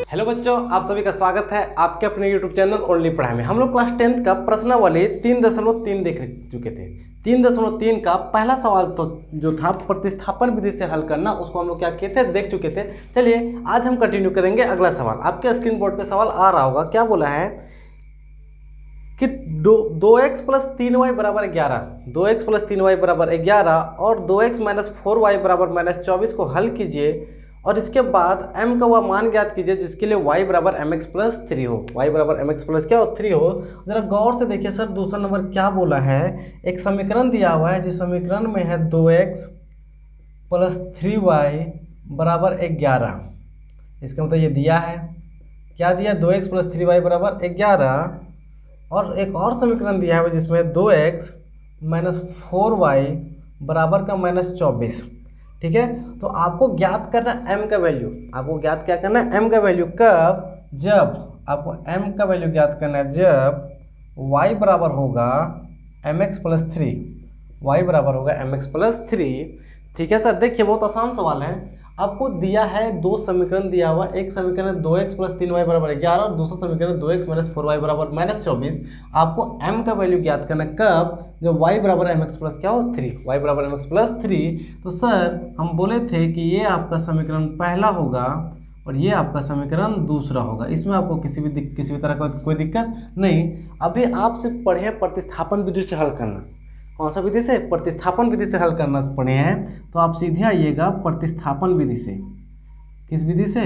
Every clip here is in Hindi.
हेलो बच्चों, आप सभी का स्वागत है आपके अपने यूट्यूब चैनल ओनली पढ़ाई में। हम लोग क्लास 10 का प्रश्नावली 3.3 देख चुके थे। 3.3 का पहला सवाल तो जो था प्रतिस्थापन विधि से हल करना, उसको हम लोग क्या किए थे, देख चुके थे। चलिए आज हम कंटिन्यू करेंगे अगला सवाल। आपके स्क्रीन बोर्ड पे सवाल आ रहा होगा। क्या बोला है कि 2x प्लस 3y बराबर 11, 2x प्लस 3y बराबर 11 और 2x माइनस 4y बराबर माइनस 24 को हल कीजिए और इसके बाद m का वह मान ज्ञात कीजिए जिसके लिए y बराबर mx प्लस 3 हो। y बराबर mx प्लस क्या हो, 3 हो। जरा गौर से देखिए सर, दूसरा नंबर क्या बोला है। एक समीकरण दिया हुआ है जिस समीकरण में है 2x प्लस 3y बराबर 11। इसका मतलब ये दिया है, क्या दिया, 2x प्लस 3y बराबर 11। और एक और समीकरण दिया है जिसमें 2x माइनस 4y बराबर का माइनस 24। ठीक है, तो आपको ज्ञात करना m का वैल्यू। आपको ज्ञात क्या करना है, m का वैल्यू। कब? जब आपको m का वैल्यू ज्ञात करना है जब y बराबर होगा mx प्लस 3, y बराबर होगा mx प्लस 3। ठीक है सर, देखिए बहुत आसान सवाल है। आपको दिया है दो समीकरण दिया हुआ, एक समीकरण है 2x प्लस 3y बराबर 11 और दूसरा समीकरण 2x माइनस 4y बराबर माइनस 24। आपको m का वैल्यू ज्ञात करना है कब? जब y बराबर mx प्लस क्या हो, 3, y बराबर mx प्लस 3। तो सर हम बोले थे कि ये आपका समीकरण पहला होगा और ये आपका समीकरण दूसरा होगा। इसमें आपको किसी भी तरह का कोई दिक्कत नहीं। अभी आपसे पढ़े प्रतिस्थापन विधि से हल करना। कौन सा विधि से? प्रतिस्थापन विधि से हल करना पड़े हैं। तो आप सीधे आइएगा प्रतिस्थापन विधि से। किस विधि से?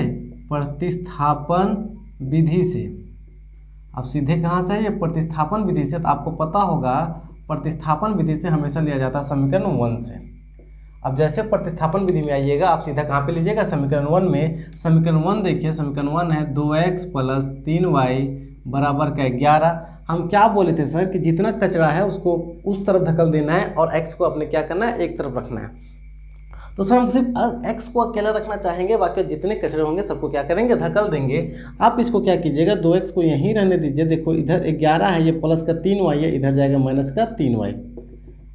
प्रतिस्थापन विधि से। आप सीधे कहाँ से आइए? प्रतिस्थापन विधि से। तो आपको पता होगा प्रतिस्थापन विधि से हमेशा लिया जाता है समीकरण 1 से। अब जैसे प्रतिस्थापन विधि में आइएगा, आप सीधा कहाँ पे लीजिएगा? समीकरण 1 में। समीकरण 1 देखिए, समीकरण 1 है 2x प्लस 3y बराबर का 11। हम क्या बोले थे सर कि जितना कचरा है उसको उस तरफ धकल देना है और x को अपने क्या करना है, एक तरफ रखना है। तो सर हम सिर्फ x को अकेला रखना चाहेंगे, बाकी जितने कचरे होंगे सबको क्या करेंगे, धकल देंगे। आप इसको क्या कीजिएगा, 2x को यहीं रहने दीजिए। देखो इधर 11 है, ये प्लस का 3y है, इधर जाएगा माइनस का 3y।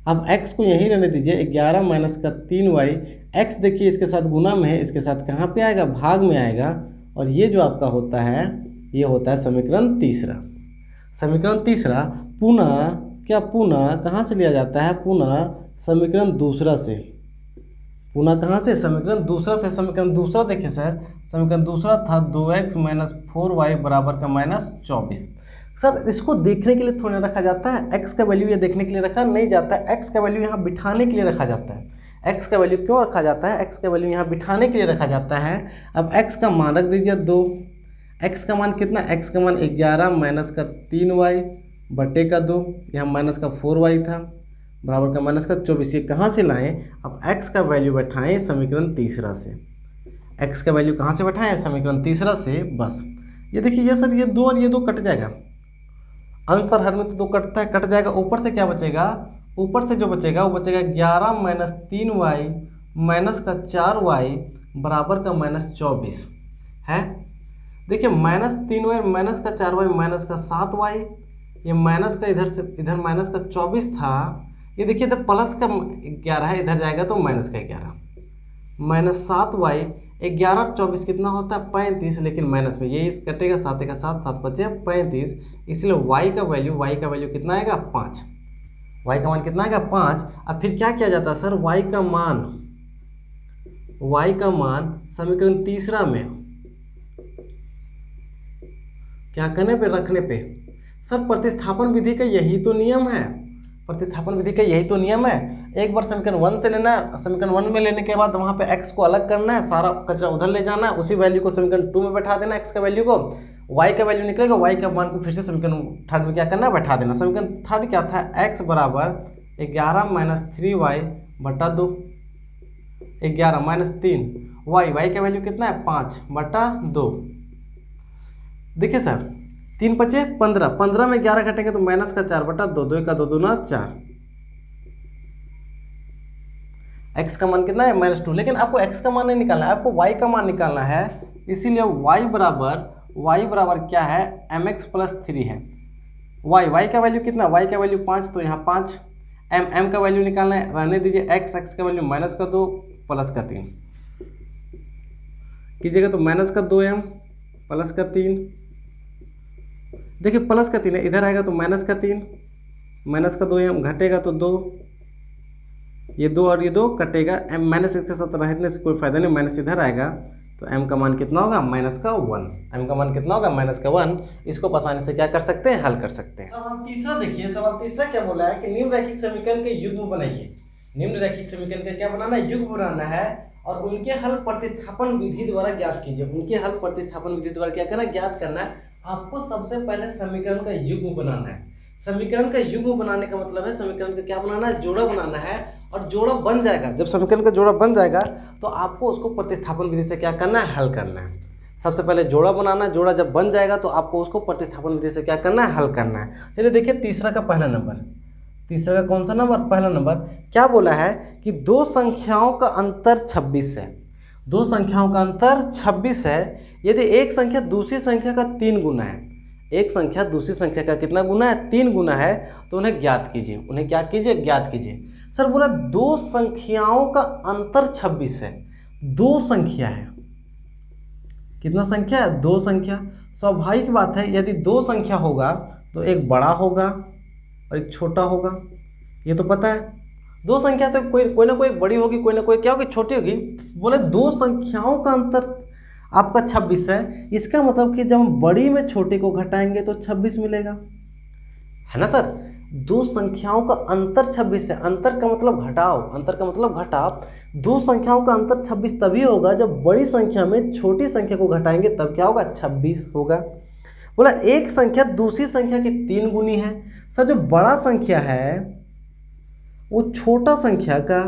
अब x को यहीं रहने दीजिए, 11 माइनस का 3y। x देखिए इसके साथ गुना में है, इसके साथ कहाँ पे आएगा, भाग में आएगा। और ये जो आपका होता है, ये होता है समीकरण तीसरा। समीकरण तीसरा पुनः क्या, पुनः कहाँ से लिया जाता है, पुनः समीकरण दूसरा से। पुनः कहाँ से? समीकरण दूसरा से। समीकरण दूसरा देखिए सर, समीकरण दूसरा था 2x माइनस 4y बराबर का माइनस 24। सर इसको देखने के लिए थोड़ा रखा जाता है, x का वैल्यू ये देखने के लिए रखा नहीं जाता है। x का वैल्यू यहाँ बिठाने के लिए रखा जाता है। x का वैल्यू क्यों रखा जाता है? x का वैल्यू यहाँ बिठाने के लिए रखा जाता है। अब x का मान रख दीजिए 2। x का मान कितना? x का मान 11 माइनस का 3y बटे का 2, यहाँ माइनस का 4y था बराबर का माइनस का 24। ये कहाँ से लाएं? अब x का वैल्यू बैठाएं समीकरण तीसरा से। x का वैल्यू कहाँ से बैठाएं? समीकरण तीसरा से। बस ये देखिए, ये सर ये 2 और ये 2 कट जाएगा। आंसर हर में तो 2 कटता है, कट जाएगा। ऊपर से क्या बचेगा? ऊपर से जो बचेगा वो बचेगा 11 माइनस 3y माइनस का 4y बराबर का माइनस 24 है। देखिए माइनस 3y माइनस का 4y माइनस का 7y, ये माइनस का इधर से इधर माइनस का 24 था। ये देखिए इधर प्लस का 11 है, इधर जाएगा तो माइनस का 11 माइनस 7y। 11 24 कितना होता है? 35। लेकिन माइनस में ये कटेगा, 7 का 7, 7 बचे 35। इसलिए y का वैल्यू कितना आएगा? 5। y का मान कितना आएगा? 5। अब फिर क्या किया जाता है सर? y का मान समीकरण तीसरा में क्या करने पे, रखने पे। सर प्रतिस्थापन विधि का यही तो नियम है। प्रतिस्थापन विधि का यही तो नियम है। एक बार समीकरण 1 से लेना है, समीकरण 1 में लेने के बाद वहाँ पे x को अलग करना है, सारा कचरा उधर ले जाना है, उसी वैल्यू को समीकरण 2 में बैठा देना, x का वैल्यू को। y का वैल्यू निकलेगा, y का मान को फिर से समीकरण 3 में क्या करना है, बैठा देना। समीकरण 3 क्या था? x बराबर 11 माइनस 3y बटा 2, 11 माइनस 3 y का वैल्यू कितना है? 5 बटा 2। देखिए सर 3 बचे 15, 15 में 11 घटेंगे तो माइनस का 4 बटा 2, 2 का 2 दूना 4। x का मान कितना है? -2। लेकिन आपको x का मान नहीं निकालना है, आपको y का मान निकालना है। इसीलिए y बराबर क्या है? mx प्लस 3 है। y का वैल्यू कितना? y का वैल्यू 5, तो यहाँ 5। m का वैल्यू निकालना है, रहने दीजिए। x का वैल्यू माइनस का 2 प्लस का 3 कीजिएगा तो माइनस का 2m प्लस का 3, देखिए प्लस का 3 है, इधर आएगा तो माइनस का 3, माइनस का 2 यहाँ घटेगा तो 2, ये 2 और ये 2 कटेगा, m माइनस इसके साथ रहने से कोई फायदा नहीं, माइनस इधर आएगा तो m का मान कितना होगा, माइनस का 1, m का मान कितना होगा, माइनस का 1। इसको आसानी से क्या कर सकते हैं, हल कर सकते हैं। सवाल तीसरा देखिए, सवाल तीसरा क्या बोला है कि निम्न रैखिक समीकरण के युग्म बनाइए। निम्न रैखिक समीकरण का क्या बनाना है, युग्म बनाना है और उनके हल प्रतिस्थापन विधि द्वारा ज्ञात कीजिए। उनके हल प्रतिस्थापन विधि द्वारा क्या करना है, ज्ञात करना है। आपको सबसे पहले समीकरण का युग्म बनाना है। समीकरण का युग्म बनाने का मतलब है समीकरण का क्या बनाना है, जोड़ा बनाना है। और जोड़ा बन जाएगा, जब समीकरण का जोड़ा बन जाएगा तो आपको उसको प्रतिस्थापन विधि से क्या करना है, हल करना है। सबसे पहले जोड़ा बनाना है, जोड़ा जब बन जाएगा तो आपको उसको प्रतिस्थापन विधि से क्या करना है, हल करना है। चलिए देखिए तीसरा का पहला नंबर, तीसरा का कौन सा नंबर, पहला नंबर क्या बोला है कि दो संख्याओं का अंतर 26 है। दो संख्याओं का अंतर 26 है। यदि एक संख्या दूसरी संख्या का 3 गुना है, एक संख्या दूसरी संख्या का कितना गुना है, 3 गुना है, तो उन्हें ज्ञात कीजिए। उन्हें क्या कीजिए, ज्ञात कीजिए। सर बोला दो संख्याओं का अंतर 26 है। दो संख्या है, कितना संख्या है, दो संख्या। स्वाभाविक बात है यदि दो संख्या होगा तो एक बड़ा होगा और एक छोटा होगा, ये तो पता है। दो संख्या तो कोई ना कोई बड़ी होगी, कोई ना कोई क्या होगी, छोटी होगी। बोले दो संख्याओं का अंतर आपका 26 है, इसका मतलब कि जब हम बड़ी में छोटे को घटाएंगे तो 26 मिलेगा, है ना सर। दो संख्याओं का अंतर 26 है। अंतर का मतलब घटाव, अंतर का मतलब घटाव। दो संख्याओं का अंतर 26 तभी होगा जब बड़ी संख्या में छोटी संख्या को घटाएंगे, तब क्या होगा, 26 होगा। बोला एक संख्या दूसरी संख्या की 3 गुनी है। सर जो बड़ा संख्या है वो छोटा संख्या का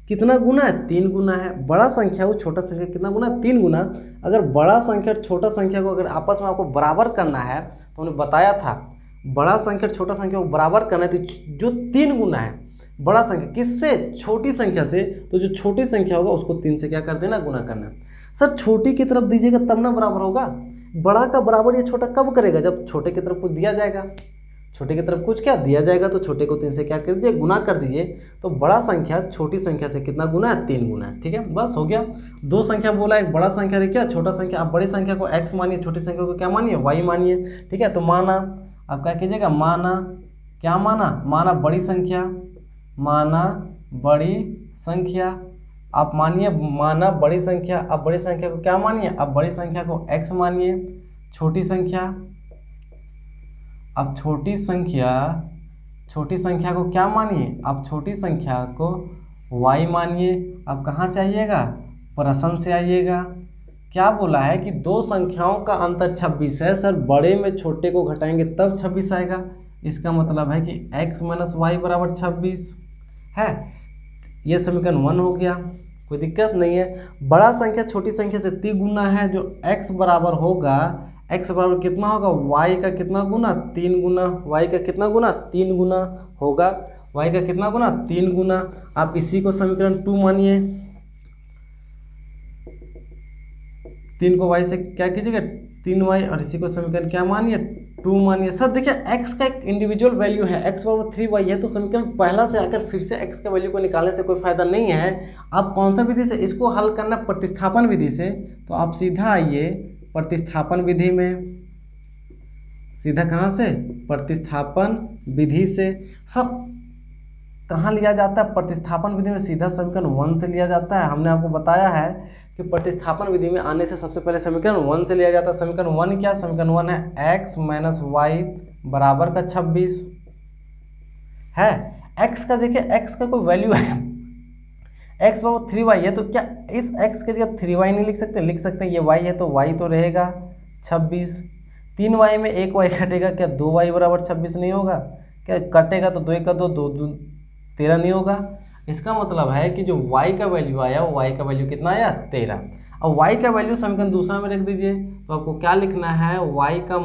कितना गुना है, 3 गुना है। बड़ा संख्या वो छोटा संख्या कितना गुना, 3 गुना। अगर बड़ा संख्या और छोटा संख्या को अगर आपस में आपको बराबर करना है तो उन्हें बताया था, बड़ा संख्या और छोटा संख्या को बराबर करना है तो जो 3 गुना है बड़ा संख्या किससे, छोटी संख्या से, तो जो छोटी संख्या होगा उसको 3 से क्या कर देना, गुना करना। सर छोटी की तरफ दीजिएगा तब ना बराबर होगा। बड़ा का बराबर ये छोटा कब करेगा, जब छोटे की तरफ कुछ दिया जाएगा। छोटे की तरफ कुछ क्या दिया जाएगा तो छोटे को 3 से क्या कर दीजिए, गुना कर दीजिए। तो बड़ा संख्या छोटी संख्या से कितना गुना है, 3 गुना है। ठीक है, बस हो गया। दो संख्या बोला, एक बड़ा संख्या है क्या, छोटा संख्या। आप बड़ी संख्या को x मानिए, छोटी संख्या को क्या मानिए, y मानिए। ठीक है, तो माना, आप क्या कीजिएगा, माना, क्या माना, माना बड़ी संख्या, माना बड़ी संख्या। आप मानिए माना बड़ी संख्या। अब बड़ी संख्या को क्या मानिए, अब बड़ी संख्या को x मानिए। छोटी संख्या, अब छोटी संख्या को क्या मानिए, अब छोटी संख्या को y मानिए। अब कहाँ से आइएगा, प्रश्न से आइएगा। क्या बोला है कि दो संख्याओं का अंतर 26 है। सर बड़े में छोटे को घटाएंगे तब 26 आएगा। इसका मतलब है कि x माइनस वाई बराबर 26 है। ये समीकरण 1 हो गया, कोई दिक्कत नहीं है। बड़ा संख्या छोटी संख्या से 3 गुना है, जो x बराबर होगा, x बराबर कितना होगा, y का कितना गुना, 3 गुना। y का कितना गुना, 3 गुना होगा। y का कितना गुना, 3 गुना। आप इसी को समीकरण 2 मानिए। 3 को y से क्या कीजिएगा, 3y, और इसी को समीकरण क्या मानिए, 2 मानिए। सर देखिए x का एक इंडिविजुअल वैल्यू है, x बराबर 3y है, तो समीकरण पहला से आकर फिर से x का वैल्यू को निकालने से कोई फायदा नहीं है। आप कौन सा विधि से इसको हल करना, प्रतिस्थापन विधि से। तो आप सीधा आइए प्रतिस्थापन विधि में। सीधा कहाँ से, प्रतिस्थापन विधि से। सब कहाँ लिया जाता है, प्रतिस्थापन विधि में सीधा समीकरण 1 से लिया जाता है। हमने आपको बताया है कि प्रतिस्थापन विधि में आने से सबसे पहले समीकरण 1 से लिया जाता है। समीकरण 1 क्या, समीकरण 1 है x माइनस वाई बराबर का 26 है। x का देखिए, x का कोई वैल्यू है, x बराबर 3y है, तो क्या इस x के जगह 3y नहीं लिख सकते, लिख सकते हैं। ये y है तो y तो रहेगा 26। 3y में एक y कटेगा, क्या 2y बराबर 26 नहीं होगा, क्या कटेगा तो 2 1 का 2 2 13 नहीं होगा। इसका मतलब है कि जो y का वैल्यू आया वो y का वैल्यू कितना आया, 13। अब y का वैल्यू समीकरण दूसरा में रख दीजिए। तो आपको क्या लिखना है, y का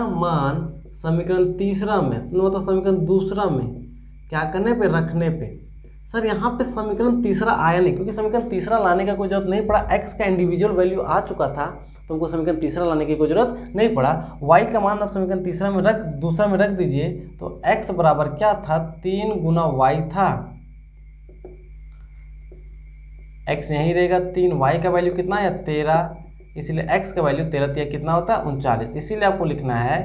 मान समीकरण तीसरा में, मतलब समीकरण दूसरा में क्या करने पे, रखने पे। सर यहाँ पे समीकरण तीसरा आया नहीं, क्योंकि समीकरण तीसरा लाने का कोई जरूरत नहीं पड़ा। x का इंडिविजुअल वैल्यू आ चुका था, तो हमको समीकरण तीसरा लाने की कोई जरूरत नहीं पड़ा। y का मान अब समीकरण तीसरा में दूसरा में रख दीजिए। तो x बराबर क्या था, 3 गुना y था। x यहीं रहेगा 3, y का वैल्यू कितना है, 13। इसीलिए x का वैल्यू 13 तिया कितना होता है 39। इसीलिए आपको लिखना है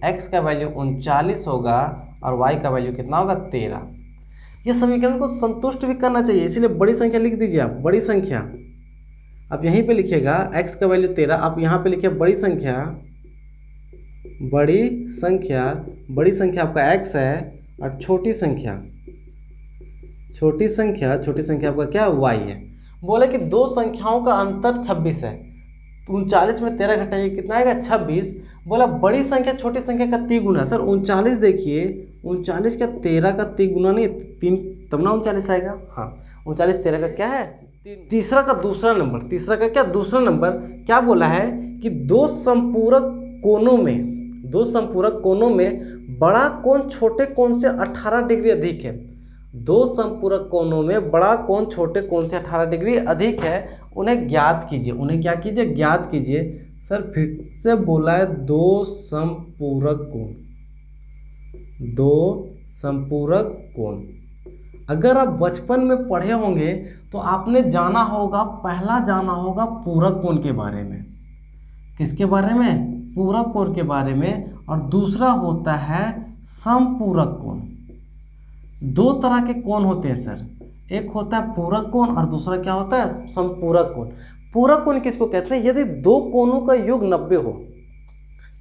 x का वैल्यू 39 होगा और y का वैल्यू कितना होगा 13। ये समीकरण को संतुष्ट भी करना चाहिए, इसीलिए बड़ी संख्या लिख दीजिए आप। बड़ी संख्या आप यहीं पे लिखिएगा, x का वैल्यू 13, आप यहाँ पे लिखिए बड़ी संख्या। बड़ी संख्या, बड़ी संख्या आपका x है और छोटी संख्या आपका क्या y है। बोले कि दो संख्याओं का अंतर 26 है, तो 39 में 13 घटाइए कितना आएगा 26। बोला बड़ी संख्या छोटी संख्या का तिगुना। सर 39 देखिए, 39 का 13 का तिगुना नहीं 3, तब ना 39 आएगा। हाँ 39 13 का क्या है तीसरा का दूसरा नंबर। तीसरा का क्या दूसरा नंबर। क्या बोला है कि दो संपूरक कोणों में बड़ा कोण छोटे कोण से 18 डिग्री अधिक है। दो संपूरक कोणों में बड़ा कोण छोटे कोण से 18 डिग्री अधिक है, उन्हें ज्ञात कीजिए। उन्हें क्या कीजिए ज्ञात कीजिए। सर फिर से बोला है दो संपूरक कोण। अगर आप बचपन में पढ़े होंगे तो आपने जाना होगा, पहला जाना होगा पूरक कोण के बारे में। किसके बारे में पूरक कोण के बारे में। और दूसरा होता है समपूरक कोण। दो तरह के कोण होते हैं सर, एक होता है पूरक कोण और दूसरा क्या होता है समपूरक कोण। पूरक कोण किसको कहते हैं, यदि दो कोणों का योग 90 हो,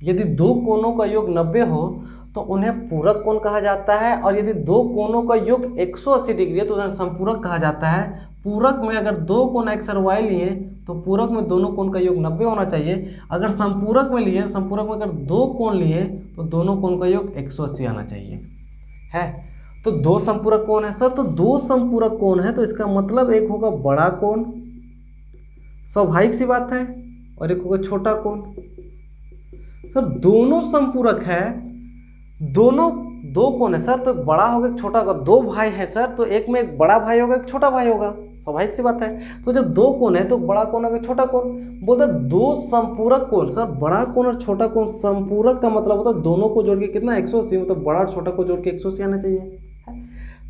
यदि दो कोणों का योग 90 हो तो उन्हें पूरक कोण कहा जाता है। और यदि दो कोणों का योग 180 डिग्री है तो उन्हें समपूरक कहा जाता है। पूरक में अगर दो कोण x और y लिए तो पूरक में दोनों कोण का योग 90 होना चाहिए। अगर समपूरक में लिए, समपूरक में अगर दो कोण लिए तो दोनों कोण का योग 180 आना चाहिए है। तो दो संपूरक कोण है सर, तो दो संपूरक कोण है तो इसका मतलब एक होगा बड़ा कोण, स्वाभाविक सी बात है, और एक होगा छोटा कोण। सर दोनों संपूरक है, दोनों दो कोण है सर, तो बड़ा होगा एक छोटा होगा। दो भाई है सर, तो एक में एक बड़ा भाई होगा एक छोटा भाई होगा, स्वाभाविक सी बात है। तो जब दो कोण है तो बड़ा कोण होगा छोटा कोण। बोलते दो संपूरक कोण। सर बड़ा कोण और छोटा कोण संपूरक का मतलब होता है दोनों को जोड़ के कितना 180, मतलब बड़ा और छोटा को जोड़ के 180 आना चाहिए।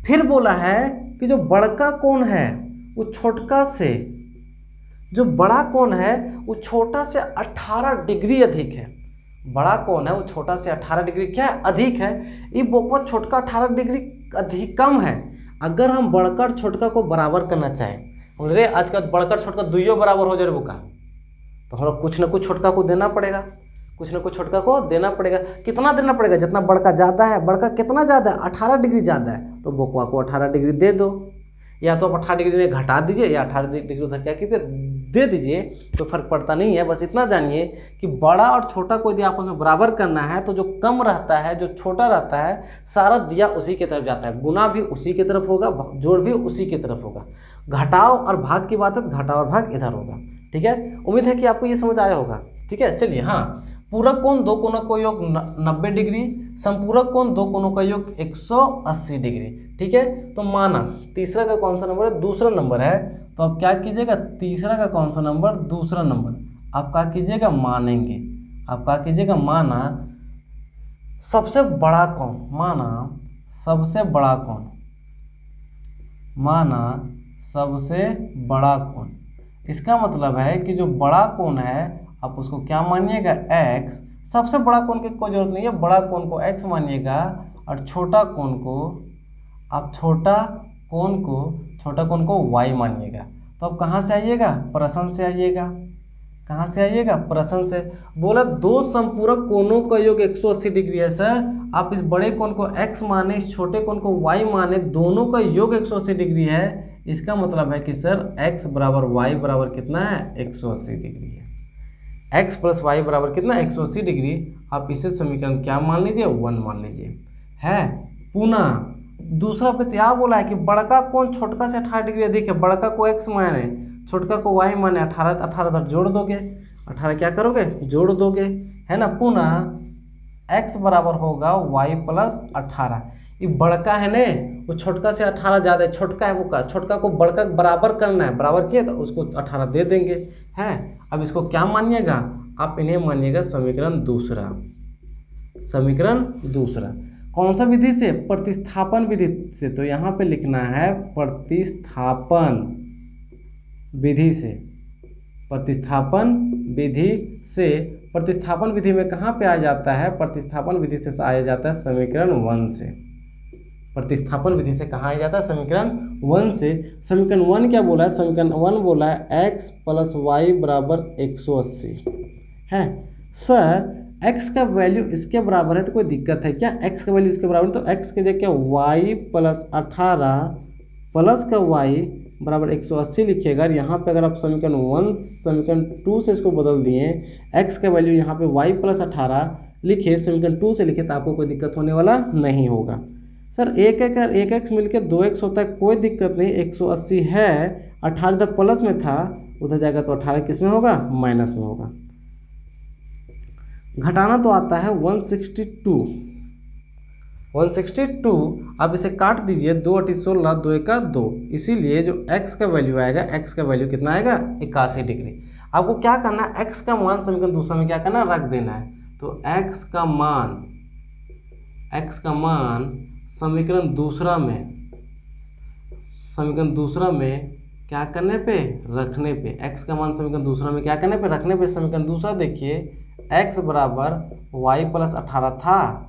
फिर बोला है कि जो बड़का कोण है वो छोटका से, जो बड़ा कोण है वो छोटा से 18 डिग्री अधिक है। बड़ा कोण है वो छोटा से 18 डिग्री क्या है अधिक है। ये बहुत छोटका 18 डिग्री अधिक कम है। अगर हम बड़का और छोटका को बराबर करना चाहें, बोले आजकल बड़का छोटका दुइयों बराबर हो जाए बुका, तो हम लोग कुछ ना कुछ छोटका को देना पड़ेगा, कुछ ना कुछ छोटका को देना पड़ेगा। कितना देना पड़ेगा, जितना बड़का ज़्यादा है, बड़का कितना ज़्यादा है 18 डिग्री ज़्यादा है, तो बोकवा को 18 डिग्री दे दो। या तो आप 18 डिग्री घटा दीजिए या 18 डिग्री उधर क्या कीजिए दे दीजिए, तो फर्क पड़ता नहीं है। बस इतना जानिए कि बड़ा और छोटा को यदि आपस में बराबर करना है तो जो कम रहता है, जो छोटा रहता है, सारा दिया उसी की तरफ जाता है। गुना भी उसी की तरफ होगा, जोड़ भी उसी की तरफ होगा। घटाव और भाग की बात है तो घटाव और भाग इधर होगा। ठीक है, उम्मीद है कि आपको ये समझ आया होगा। ठीक है, चलिए। हाँ, पूरक कोण दो कोणों का योग 90 डिग्री, संपूरक कोण दो कोणों का योग 180 डिग्री। ठीक है, तो माना तीसरा का कौन सा नंबर है, दूसरा नंबर है। तो आप क्या कीजिएगा, तीसरा का कौन सा नंबर, दूसरा नंबर आप क्या कीजिएगा मानेंगे। आप क्या कीजिएगा, माना सबसे बड़ा कोण, माना सबसे बड़ा कोण, माना सबसे बड़ा कोण। इसका मतलब है कि जो बड़ा कोण है आप उसको क्या मानिएगा x। सबसे बड़ा कोण की कोई जरूरत नहीं है, बड़ा कोण को x मानिएगा और छोटा कोण को आप छोटा कोण को y मानिएगा। तो अब कहाँ से आइएगा, प्रश्न से आइएगा। कहाँ से आइएगा, प्रश्न से। बोला दो संपूरक कोणों का योग 180 डिग्री है सर। आप इस बड़े कोण को x माने, इस छोटे कोण को y माने, दोनों का योग 180 डिग्री है। इसका मतलब है कि सर x बराबर y बराबर कितना है 180 डिग्री है। x प्लस वाई बराबर कितना 180 डिग्री। आप इसे समीकरण क्या मान लीजिए 1 मान लीजिए है। पुनः दूसरा पे क्या बोला है कि बड़का कोण छोटका से 18 डिग्री अधिक है। बड़का को x माने, छोटका को y माने, 18 उधर जोड़ दोगे, 18 क्या करोगे जोड़ दोगे, है ना। पुनः x बराबर होगा y प्लस 18। ये बड़का है ने, वो छोटका से 18 ज़्यादा है, छोटका है वो का, छोटका को बड़का बराबर करना है, बराबर किए तो उसको 18 दे देंगे हैं। अब इसको क्या मानिएगा, आप इन्हें मानिएगा समीकरण दूसरा। समीकरण दूसरा कौन सा विधि से, प्रतिस्थापन विधि से। तो यहाँ पे लिखना है प्रतिस्थापन विधि से। प्रतिस्थापन विधि से, प्रतिस्थापन विधि में कहाँ पे आ जाता है, प्रतिस्थापन विधि से आया जाता है समीकरण 1 से। प्रतिस्थापन विधि से कहाँ आ जाता है, समीकरण 1 से। समीकरण 1 क्या बोला है, समीकरण 1 बोला है x + y बराबर 180 है। सर x का वैल्यू इसके बराबर है तो कोई दिक्कत है क्या, x का वैल्यू इसके बराबर है तो x की जगह y + 18 प्लस का y बराबर 180 लिखिएगा। यहाँ पे अगर आप समीकरण 1 समीकरण 2 से इसको बदल दिए, x का वैल्यू यहाँ पे y + 18 लिखे, समीकरण 2 से लिखे तो आपको कोई दिक्कत होने वाला नहीं होगा। सर एक x मिलकर 2x होता है, कोई दिक्कत नहीं, 180 है, 18 इधर प्लस में था उधर जाएगा तो 18 किस में होगा, माइनस में होगा। घटाना तो आता है 162, आप इसे काट दीजिए, 2 × 16 2 × 2, इसीलिए जो x का वैल्यू आएगा, x का वैल्यू कितना आएगा, 81 डिग्री। आपको क्या करना है, x का मान समीकरण दूसरा में क्या करना है, रख देना है। तो x का मान समीकरण दूसरा में क्या करने पे, रखने पे, x का मान समीकरण दूसरा में क्या करने पे, रखने पे। समीकरण दूसरा देखिए, x बराबर y + 18 था,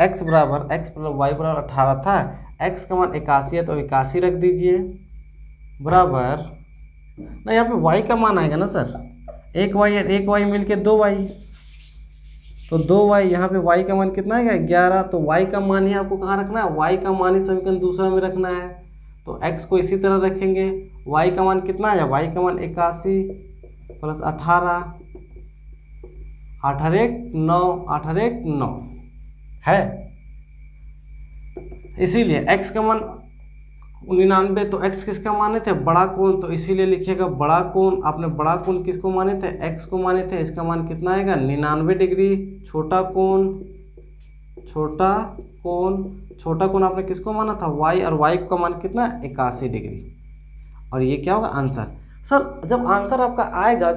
x बराबर y बराबर 18 था, x का मान 81 है तो 81 रख दीजिए, बराबर ना, यहाँ पे y का मान आएगा ना सर, एक y मिल के 2y, तो 2y, यहाँ पे y का मान कितना आएगा, 11, तो y का मान ही आपको कहाँ रखना है, y का मान ही समीकरण दूसरा में रखना है। तो x को इसी तरह रखेंगे, y का मान कितना आया, y का मान 81 + 18, 8 9 है, इसीलिए x का मान 99, तो x किसका माने थे, बड़ा कोण, तो इसीलिए लिखिएगा बड़ा कोण। आपने बड़ा कोण किसको माने थे, x को माने थे, इसका मान कितना आएगा, 99 डिग्री। छोटा कोण आपने किसको माना था, y, और y का मान कितना, 81 डिग्री। और ये क्या होगा, आंसर। सर जब आंसर आपका आएगा,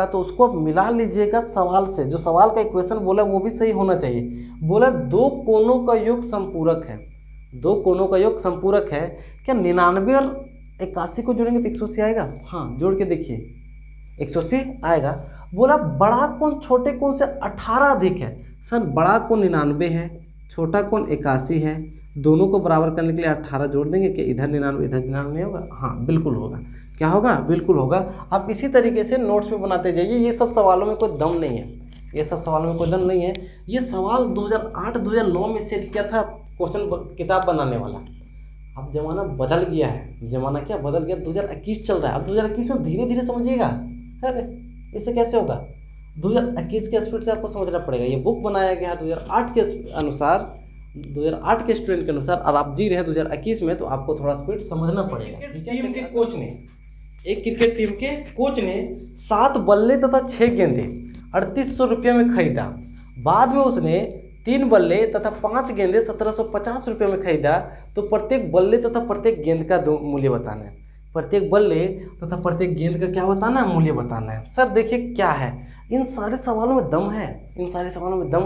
तो उसको आप मिला लीजिएगा सवाल से, जो सवाल का इक्वेशन बोला वो भी सही होना चाहिए। बोला 2 कोणों का योग संपूरक है, 2 कोणों का योग संपूरक है, क्या 99 और 81 को जोड़ेंगे तो 180 आएगा, हाँ जोड़ के देखिए 180 आएगा। बोला बड़ा कोण छोटे कोण से 18 अधिक है। सर बड़ा कोण 99 है, छोटा कोण 81 है, दोनों को बराबर करने के लिए 18 जोड़ देंगे कि इधर 99 इधर 99 होगा, हाँ बिल्कुल होगा। क्या होगा, बिल्कुल होगा। आप इसी तरीके से नोट्स में बनाते जाइए, ये सब सवालों में कोई दम नहीं है, ये सवाल 2008-2009 में सेट किया था क्वेश्चन किताब बनाने वाला। अब ज़माना बदल गया है, ज़माना क्या बदल गया, 2021 चल रहा है। अब 2021 में धीरे धीरे समझिएगा, अरे इससे कैसे होगा, 2021 के स्पीड से आपको समझना पड़ेगा। ये बुक बनाया गया है 2008 के अनुसार, 2008 के स्टूडेंट के अनुसार, और आप जी रहे हैं 2021 में, तो आपको थोड़ा स्पीड समझना पड़ेगा। ठीक है, एक क्रिकेट टीम के कोच ने 7 बल्ले तथा 6 गेंदे 3800 रुपये में खरीदा। बाद में उसने 3 बल्ले तथा 5 गेंदे 1750 रुपये में खरीदा। तो प्रत्येक बल्ले तथा प्रत्येक गेंद का मूल्य बताना है, प्रत्येक बल्ले तथा प्रत्येक गेंद का क्या बताना है, मूल्य बताना है। सर देखिए क्या है, इन सारे सवालों में दम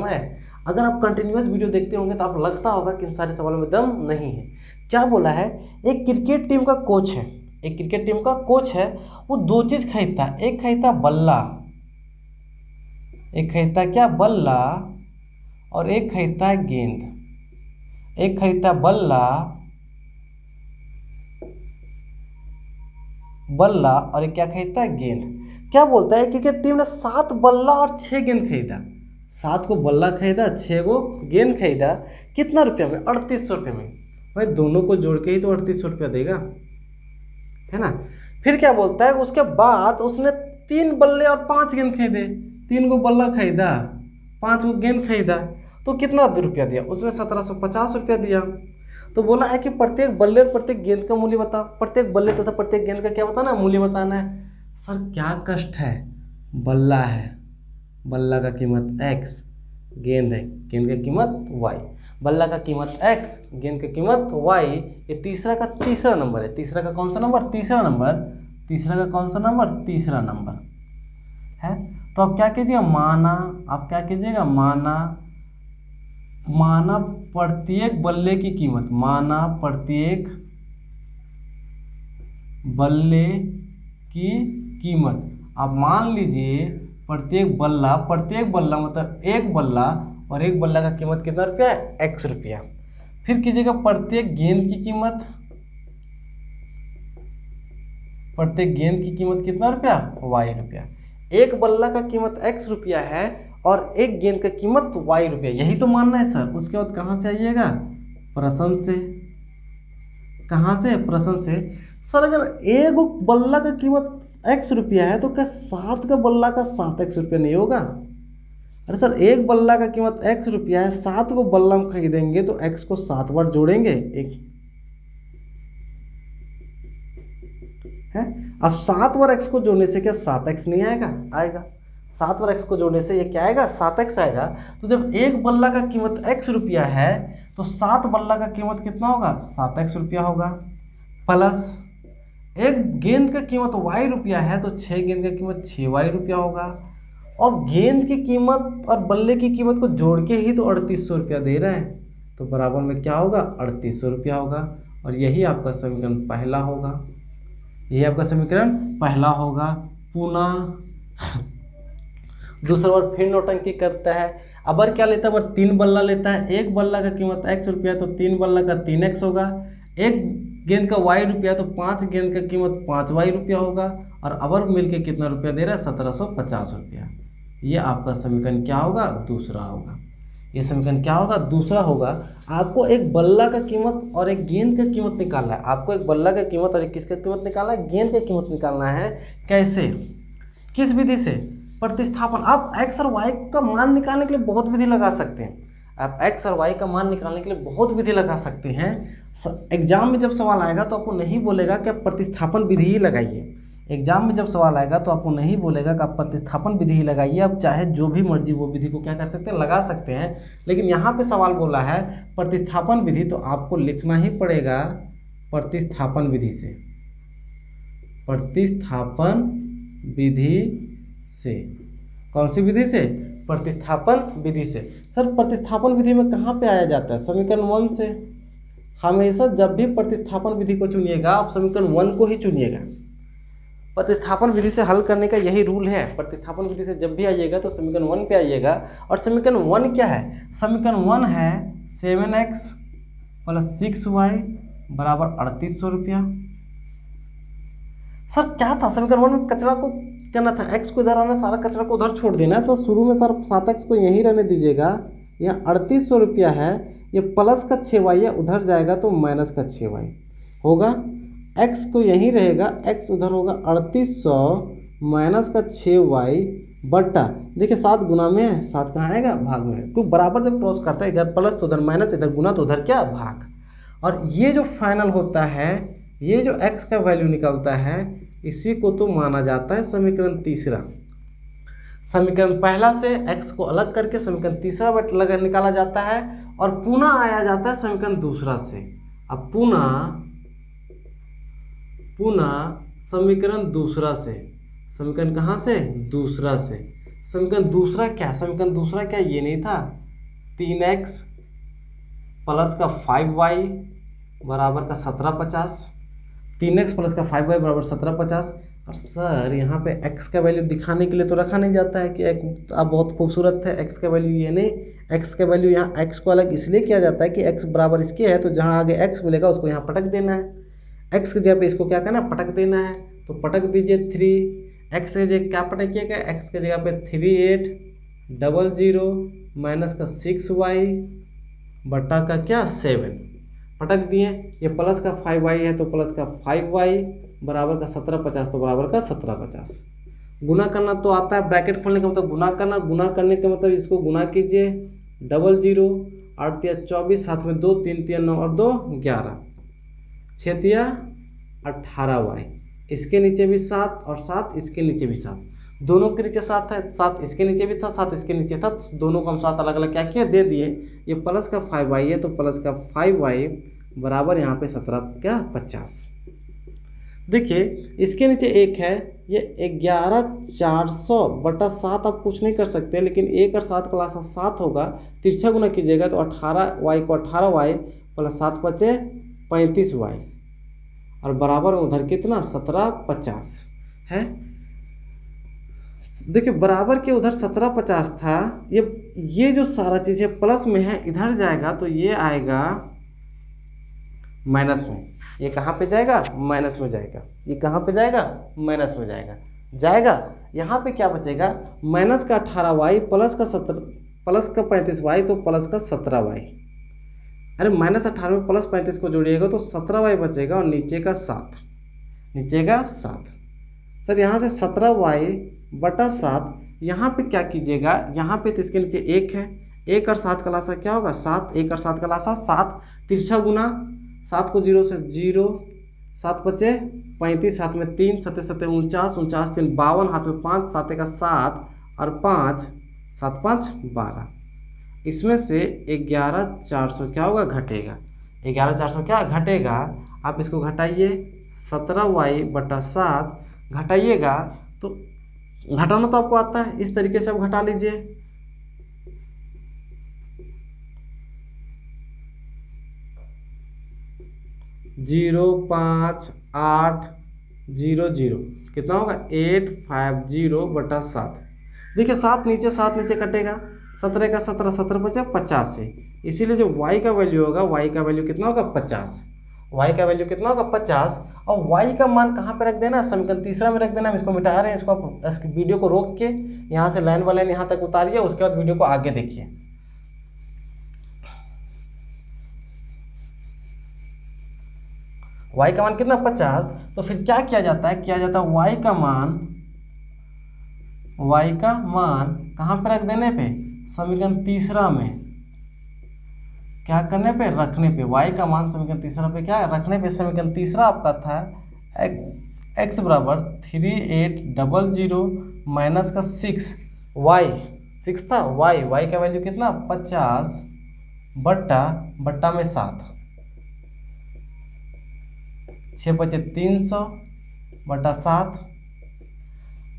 है, अगर आप कंटिन्यूअस वीडियो देखते होंगे तो आप लगता होगा कि इन सारे सवालों में दम नहीं है। क्या बोला है, एक क्रिकेट टीम का कोच है, वो 2 चीज़ खरीदता है, एक खरीदता बल्ला, और एक खरीदता है गेंद। एक खरीदता बल्ला और एक क्या खरीदता है, गेंद। क्या बोलता है, क्रिकेट टीम ने 7 बल्ला और 6 गेंद खरीदा, 7 को बल्ला खरीदा, 6 को गेंद खरीदा, कितना रुपये में, 3800 रुपये में। भाई दोनों को जोड़ के ही तो 3800 रुपया देगा, है ना। फिर क्या बोलता है, उसके बाद उसने 3 बल्ले और 5 गेंद खरीदे, 3 को बल्ला खरीदा, 5 को गेंद खरीदा, तो कितना रुपया दिया, उसने 1750 रुपया दिया। तो बोला है कि प्रत्येक बल्ले और प्रत्येक गेंद का मूल्य बता, प्रत्येक बल्ले तथा प्रत्येक गेंद का क्या बताना है, मूल्य बताना है। सर क्या कष्ट है, बल्ला है, बल्ला का कीमत x, गेंद है, गेंद का कीमत y, बल्ला का कीमत x, गेंद का कीमत y। ये तीसरा नंबर है, तीसरा का कौन सा नंबर, तीसरा नंबर है। तो आप क्या कीजिएगा, माना प्रत्येक बल्ले की कीमत, माना प्रत्येक बल्ले की कीमत। अब मान लीजिए प्रत्येक बल्ला मतलब एक बल्ला, और एक बल्ला का कीमत कितना रुपया है, x रुपया। फिर कीजिएगा प्रत्येक गेंद की कीमत, प्रत्येक गेंद की कीमत कितना रुपया, y रुपया। एक बल्ला का कीमत x रुपया है और एक गेंद का कीमत y रुपया, यही तो मानना है सर। उसके बाद कहाँ से आइएगा, प्रश्न से। कहाँ से, प्रश्न से। सर अगर एक बल्ला का कीमत x रुपया है तो क्या 7 का बल्ला का 7x रुपया नहीं होगा? अरे सर एक बल्ला का कीमत x रुपया है, 7 को बल्ला में खरीदेंगे तो x को 7 बार जोड़ेंगे एक है। अब 7 बार x को जोड़ने से क्या 7x नहीं आएगा? आएगा। 7 बार x को जोड़ने से ये क्या आएगा, 7x आएगा। तो जब एक बल्ला का कीमत x रुपया है तो 7 बल्ला का कीमत कितना होगा, 7x रुपया होगा। प्लस एक गेंद का कीमत y रुपया है तो 6 गेंद का कीमत 6y रुपया होगा। और गेंद की कीमत और बल्ले की कीमत को जोड़ के ही तो 3800 रुपया दे रहे हैं, तो बराबर में क्या होगा, 3800 रुपया होगा। और यही आपका समीकरण पहला होगा, यही आपका समीकरण पहला होगा। पुनः दूसरा बार फिर नौटंकी करता है। अबर क्या लेता है, अबर 3 बल्ला लेता है। एक बल्ला का कीमत x रुपया तो 3 बल्ला का 3x होगा। एक गेंद का y रुपया तो 5 गेंद का कीमत 5y रुपया होगा। और अबर मिलके कितना रुपया दे रहा है, 1750 रुपया। ये आपका समीकरण क्या होगा, दूसरा होगा। ये समीकरण क्या होगा, दूसरा होगा। आपको एक बल्ला का कीमत और एक गेंद का कीमत निकालना है। आपको एक बल्ला का कीमत और एक किसका कीमत निकालना है, गेंद का कीमत निकालना है। कैसे, किस विधि से, प्रतिस्थापन। आप x और y का मान निकालने के लिए बहुत विधि लगा सकते हैं। आप x और y का मान निकालने के लिए बहुत विधि लगा सकते हैं। एग्जाम में जब सवाल आएगा तो आपको नहीं बोलेगा कि आप प्रतिस्थापन विधि ही लगाइए। एग्जाम में जब सवाल आएगा तो आपको नहीं बोलेगा कि आप प्रतिस्थापन विधि ही लगाइए। आप चाहे जो भी मर्जी वो विधि को क्या कर सकते हैं, लगा सकते हैं। लेकिन यहाँ पे सवाल बोला है प्रतिस्थापन विधि, तो आपको लिखना ही पड़ेगा प्रतिस्थापन विधि से। प्रतिस्थापन विधि से, कौन सी विधि से, प्रतिस्थापन विधि से। सर प्रतिस्थापन विधि में कहाँ पे आया जाता है, समीकरण 1 से। हमेशा जब भी प्रतिस्थापन विधि को चुनिएगा आप समीकरण 1 को ही चुनिएगा। प्रतिस्थापन विधि से हल करने का यही रूल है। प्रतिस्थापन विधि से जब भी आइएगा तो समीकरण 1 पे आइएगा। और समीकरण 1 क्या है, समीकरण 1 है 7x + 6y बराबर 3800 रुपया। सर क्या था, समीकरण 1 में कचरा को करना था, x को इधर आना, सारा कचरा को उधर छोड़ देना है। तो शुरू में सर 7x को यहीं रहने दीजिएगा। यहाँ 3800 रुपया है, ये प्लस का 6y है, उधर जाएगा तो माइनस का 6y होगा। x को यहीं रहेगा, x उधर होगा 3800 माइनस का 6y बट्टा, देखिए 7 गुना में है, 7 कहाँ आएगा, भाग में है। क्योंकि बराबर जब क्रॉस करता है, इधर प्लस तो उधर माइनस, इधर गुना तो उधर क्या, भाग। और ये जो फाइनल होता है, ये जो x का वैल्यू निकलता है, इसी को तो माना जाता है समीकरण तीसरा। समीकरण पहला से x को अलग करके समीकरण तीसरा लगा निकाला जाता है और पुनः आया जाता है समीकरण दूसरा से। अब पुनः समीकरण दूसरा से, समीकरण कहाँ से, दूसरा से। समीकरण दूसरा क्या, समीकरण दूसरा क्या, ये नहीं था 3x प्लस का 5y बराबर का 1750। 3x प्लस का 5y बराबर 1750। और सर यहाँ पे x का वैल्यू दिखाने के लिए तो रखा नहीं जाता है कि अब बहुत खूबसूरत है x का वैल्यू, ये नहीं, x का वैल्यू यहाँ x को अलग इसलिए किया जाता है कि x बराबर इसके है, तो जहाँ आगे x मिलेगा उसको यहाँ पटक देना है। x की जगह पे इसको क्या करना है, पटक देना है। तो पटक दीजिए 3, x की जगह क्या पटकिएगा, x की जगह पे 3800 माइनस का 6y बट्टा का क्या 7 पटक दिए। ये प्लस का 5y है तो प्लस का 5y बराबर का 1750, तो बराबर का 1750। गुना करना तो आता है, ब्रैकेट खोलने का मतलब गुना करना, गुना करने का मतलब इसको गुना कीजिए 00, 8 × 24, साथ में 2, 3 × 9 और 2 11, 6 × 18y, इसके नीचे भी 7 और 7 इसके नीचे भी 7, दोनों के नीचे 7 है, 7 इसके नीचे भी था, 7 इसके नीचे था, तो दोनों को हम 7 अलग अलग क्या किए, दे दिए। ये प्लस का 5y है तो प्लस का 5y बराबर यहाँ पे 1750। देखिए इसके नीचे 1 है, ये 11400 बटा 7 आप कुछ नहीं कर सकते, लेकिन 1 और 7 का 7 होगा, तिरछा गुना कीजिएगा तो 18y को 18y प्लस 7 × 35y और बराबर उधर कितना 1750 है। देखिए बराबर के उधर 1750 था, ये जो सारा चीज़ है प्लस में है, इधर जाएगा तो ये आएगा माइनस में। ये कहाँ पे जाएगा? माइनस में जाएगा। ये कहाँ पे जाएगा? माइनस में जाएगा। यहाँ पे क्या बचेगा? माइनस का 18y प्लस का 35y, तो प्लस का 17y। अरे माइनस 18 प्लस 35 को जोड़िएगा तो 17y बचेगा और नीचे का 7। सर यहाँ से 17y/7, यहाँ पे क्या कीजिएगा, यहाँ पे तो इसके नीचे 1 है, 1 और 7 का लासा क्या होगा? 7। 1 और 7 का लासा 7, तिरछा गुना 7 को 0 से 0, 7 बचे 35, हाथ में 3, 7 7 49, 49 3 52, हाथ में 5, 7 का 7 और 5, 7 5 12। इसमें से 11,400 क्या होगा? घटेगा। 11,400 क्या घटेगा? आप इसको घटाइए, 17y/7 घटाइएगा तो घटाना तो आपको आता है, इस तरीके से आप घटा लीजिए। जीरो 5 8 0 0 कितना होगा? 850/7। देखिए 7 नीचे कटेगा, 17 का 17, 17 बचे 50 से, इसीलिए जो y का वैल्यू होगा, y का वैल्यू कितना होगा? 50। y का वैल्यू कितना होगा? 50। और y का मान कहाँ पे रख देना? समीकरण तीसरा में रख देना। हम इसको मिटा रहे हैं, इसको आप इस वीडियो को रोक के यहाँ से लाइन बाय लाइन यहाँ तक उतारिए, उसके बाद वीडियो को आगे देखिए। y का मान कितना? 50। तो फिर क्या किया जाता है? y का मान कहाँ पे रख देने पे? समीकरण तीसरा में क्या करने पे? रखने पे। y का मान समीकरण तीसरा पे क्या रखने पे? समीकरण तीसरा आपका था x बराबर 3800 माइनस का 6, y 6 था, y का वैल्यू कितना? 50 बट्टा में 7, 6 बचे 300/7,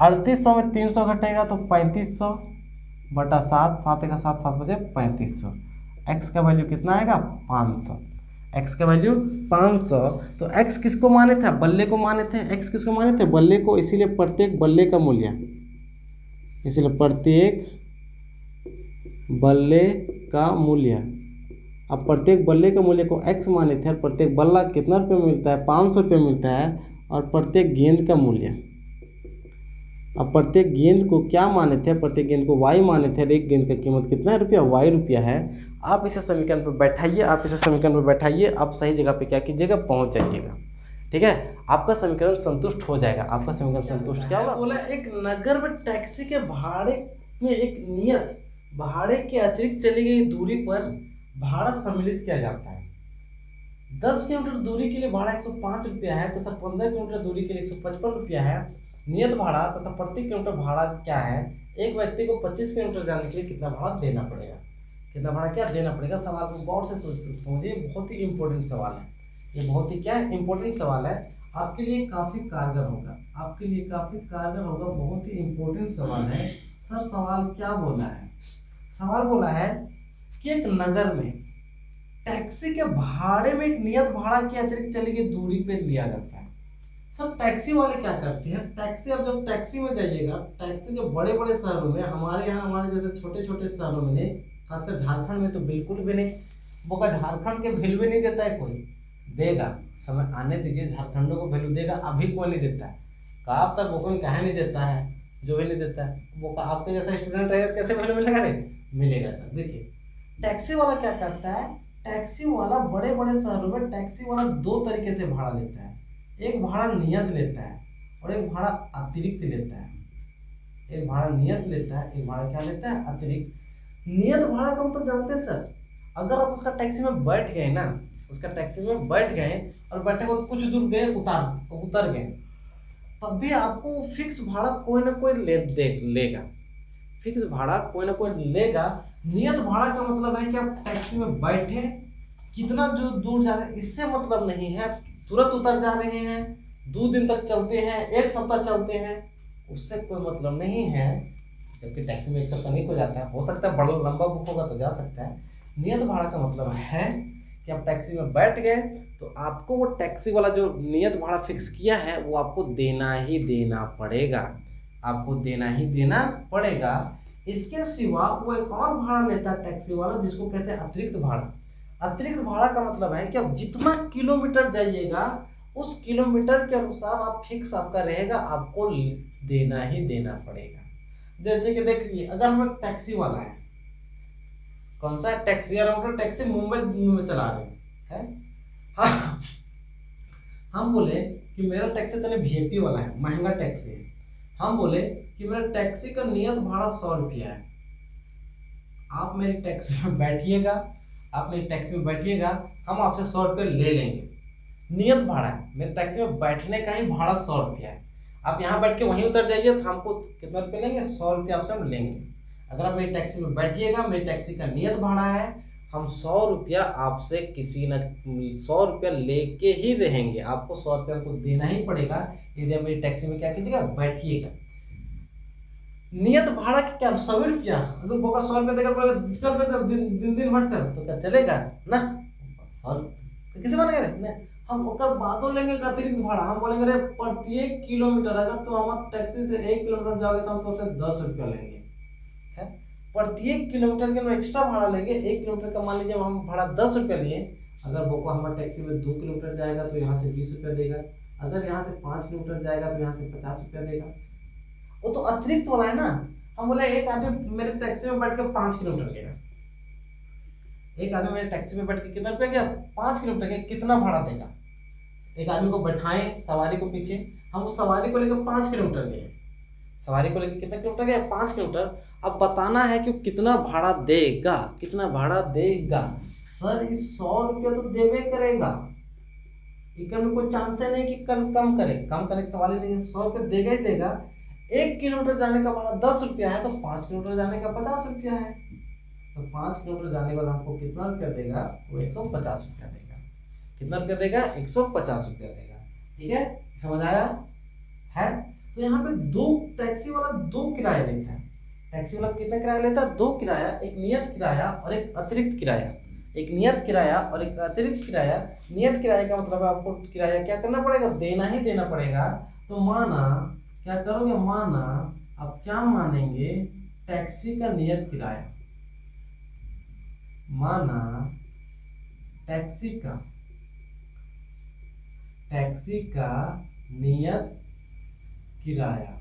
3800 में 300 घटेगा तो 3500/7, 7 का 7, 7 बचे 3500। x का वैल्यू कितना आएगा? 500। x का वैल्यू 500। तो x किसको माने थे? बल्ले को माने थे। x किसको माने थे? बल्ले को। इसीलिए प्रत्येक बल्ले का मूल्य, अब प्रत्येक बल्ले का मूल्य को x माने थे, और प्रत्येक बल्ला कितना रुपये में मिलता है? 500 रुपये मिलता है। और प्रत्येक गेंद का मूल्य, अब प्रत्येक गेंद को क्या माने थे? प्रत्येक गेंद को y माने थे। और एक गेंद का कीमत कितना है? रुपया, y रुपया है। आप इसे समीकरण पर बैठाइए, आप सही जगह पे क्या कीजिएगा? पहुंच जाइएगा। ठीक है, आपका समीकरण संतुष्ट हो जाएगा। आपका समीकरण संतुष्ट क्या होगा? बोला एक नगर में टैक्सी के भाड़े में एक नियत भाड़े के अतिरिक्त चली गई दूरी पर भाड़ा सम्मिलित किया जाता है। 10 किलोमीटर दूरी के लिए भाड़ा 105 रुपया है तथा 15 किलोमीटर दूरी के लिए 155 रुपया है। नियत भाड़ा तथा प्रति किलोमीटर भाड़ा क्या है? एक व्यक्ति को 25 किलोमीटर जाने के लिए कितना भाड़ा देना पड़ेगा? सवाल को गौर से समझिए, बहुत ही इंपॉर्टेंट सवाल है ये, बहुत ही क्या इम्पोर्टेंट सवाल है, आपके लिए काफ़ी कारगर होगा, बहुत ही इम्पोर्टेंट सवाल है। सर सवाल क्या बोला है? सवाल बोला है कि एक नगर में टैक्सी के भाड़े में एक नियत भाड़ा के अतिरिक्त चली गई दूरी पे लिया जाता है। सब टैक्सी वाले क्या करते हैं? टैक्सी, अब जब टैक्सी में जाइएगा, टैक्सी जो बड़े बड़े शहरों में, हमारे जैसे छोटे छोटे शहरों में नहीं, खासकर झारखंड में तो बिल्कुल भी नहीं, वो का झारखंड के वैल्यू नहीं देता है कोई, देगा, समय आने दीजिए, झारखंडों को वैल्यू देगा, अभी कोई नहीं देता है। कब तक वो कोई कहे नहीं देता है, जो भी नहीं देता है वो आपके जैसा स्टूडेंट रहेगा कैसे वैल्यू मिलेगा? नहीं मिलेगा सर। देखिए टैक्सी वाला क्या करता है? टैक्सी वाला बड़े बड़े शहरों में टैक्सी वाला दो तरीके से भाड़ा लेता है। एक भाड़ा नियत लेता है और एक भाड़ा अतिरिक्त लेता है। एक भाड़ा नियत लेता है, एक भाड़ा क्या लेता है? अतिरिक्त। नियत भाड़ा का मतलब जानते हैं सर, अगर आप उसका टैक्सी में बैठ गए ना, और बैठे बाद कुछ दूर गए, उतर गए, तब भी आपको फिक्स भाड़ा कोई ना कोई लेगा। फिक्स भाड़ा कोई ना कोई लेगा। नियत भाड़ा का मतलब है कि आप टैक्सी में बैठे, कितना जो दूर जा रहे हैं इससे मतलब नहीं है, तुरंत उतर जा रहे हैं, 2 दिन तक चलते हैं, 1 सप्ताह चलते हैं, उससे कोई मतलब नहीं है। जबकि टैक्सी में 1 सप्ताह नहीं हो जाता है, हो सकता है बड़ा लंबा बुक होगा तो जा सकता है। नियत भाड़ा का मतलब है कि आप टैक्सी में बैठ गए, तो आपको वो टैक्सी वाला जो नियत भाड़ा फिक्स किया है वो आपको देना ही देना पड़ेगा, आपको देना ही देना पड़ेगा। इसके सिवा वो एक और भाड़ा लेता है टैक्सी वाला, जिसको कहते हैं अतिरिक्त भाड़ा। अतिरिक्त भाड़ा का मतलब है कि आप जितना किलोमीटर जाइएगा उस किलोमीटर के अनुसार आप फिक्स आपका रहेगा, आपको देना ही देना पड़ेगा। जैसे कि देखिए, अगर हम एक टैक्सी वाला है, कौन सा टैक्सी, और टैक्सी मुंबई में चला रहे हैं, हाँ, हम बोले कि मेरा टैक्सी तो वीआईपी वाला है, महंगा टैक्सी है, हम बोले कि मेरा टैक्सी का नियत भाड़ा 100 रुपया है, आप मेरी टैक्सी में बैठिएगा, आप मेरी टैक्सी में बैठिएगा, हम आपसे 100 रुपये ले लेंगे, नियत भाड़ा है, मेरे टैक्सी में बैठने का ही भाड़ा 100 रुपया है। आप यहाँ बैठ के वहीं उतर जाइए तो हमको कितना रुपये लेंगे, 100 रुपये आपसे हम लेंगे। अगर आप मेरी टैक्सी में बैठिएगा, मेरी टैक्सी का नियत भाड़ा है, हम 100 रुपया आपसे किसी न 100 रुपया लेके ही रहेंगे, आपको 100 रुपया हमको देना ही पड़ेगा यदि आप मेरी टैक्सी में क्या कीजिएगा, बैठिएगा। नियत भाड़ा के क्या 100 रुपया, अगर बोका 100 रुपया देगा, चल चल चल दिन भर चल, तो क्या चलेगा ना, 100 किसी मानेगा नहीं, हम उसका बातों लेंगे अतिरिक्त भाड़ा, हम बोलेंगे अरे प्रत्येक किलोमीटर, अगर तो हम टैक्सी से 1 किलोमीटर जाओगे तो हम तो उससे 10 रुपया लेंगे, है प्रत्येक किलोमीटर के हम एक्स्ट्रा भाड़ा लेंगे। 1 किलोमीटर का मान लीजिए हम भाड़ा 10 रुपया लिए, अगर बोको हमारा टैक्सी में 2 किलोमीटर जाएगा तो यहाँ से 20 रुपया देगा, अगर यहाँ से 5 किलोमीटर जाएगा तो यहाँ से 50 रुपया देगा, वो तो अतिरिक्त वाला है ना। हम बोले एक आदमी मेरे टैक्सी में बैठ के 5 किलोमीटर गया, एक आदमी मेरे टैक्सी में बैठ के कितना रुपया गया, 5 किलोमीटर गया, कितना भाड़ा देगा। एक आदमी को बैठाएं सवारी को पीछे, हम उस सवारी को लेकर 5 किलोमीटर गए, सवारी को लेकर कितना किलोमीटर गए, 5 किलोमीटर। अब बताना है कि कितना भाड़ा देगा, कितना भाड़ा देगा। सर इस 100 रुपया तो देवे करेगा, में कोई चांस है नहीं कि कम करे, कम करने का सवाल ही नहीं है, 100 रुपया देगा ही देगा। 1 किलोमीटर जाने का भाड़ा 10 रुपया है, तो 5 किलोमीटर जाने का 50 रुपया है, तो 5 किलोमीटर जाने के बाद हमको कितना रुपया देगा, वो 150 रुपया देगा। कितना रुपया देगा, 150 रुपया देगा। ठीक है, समझ आया है। तो यहाँ पे दो टैक्सी वाला 2 किराया लेता है, टैक्सी वाला कितना किराया लेता है, 2 किराया, एक नियत किराया और एक अतिरिक्त किराया, एक नियत किराया और एक अतिरिक्त किराया। नियत किराया का मतलब है आपको किराया क्या करना पड़ेगा, देना ही देना पड़ेगा। तो माना क्या करोगे, माना आप क्या मानेंगे, टैक्सी का नियत किराया, माना टैक्सी का नियत किराया,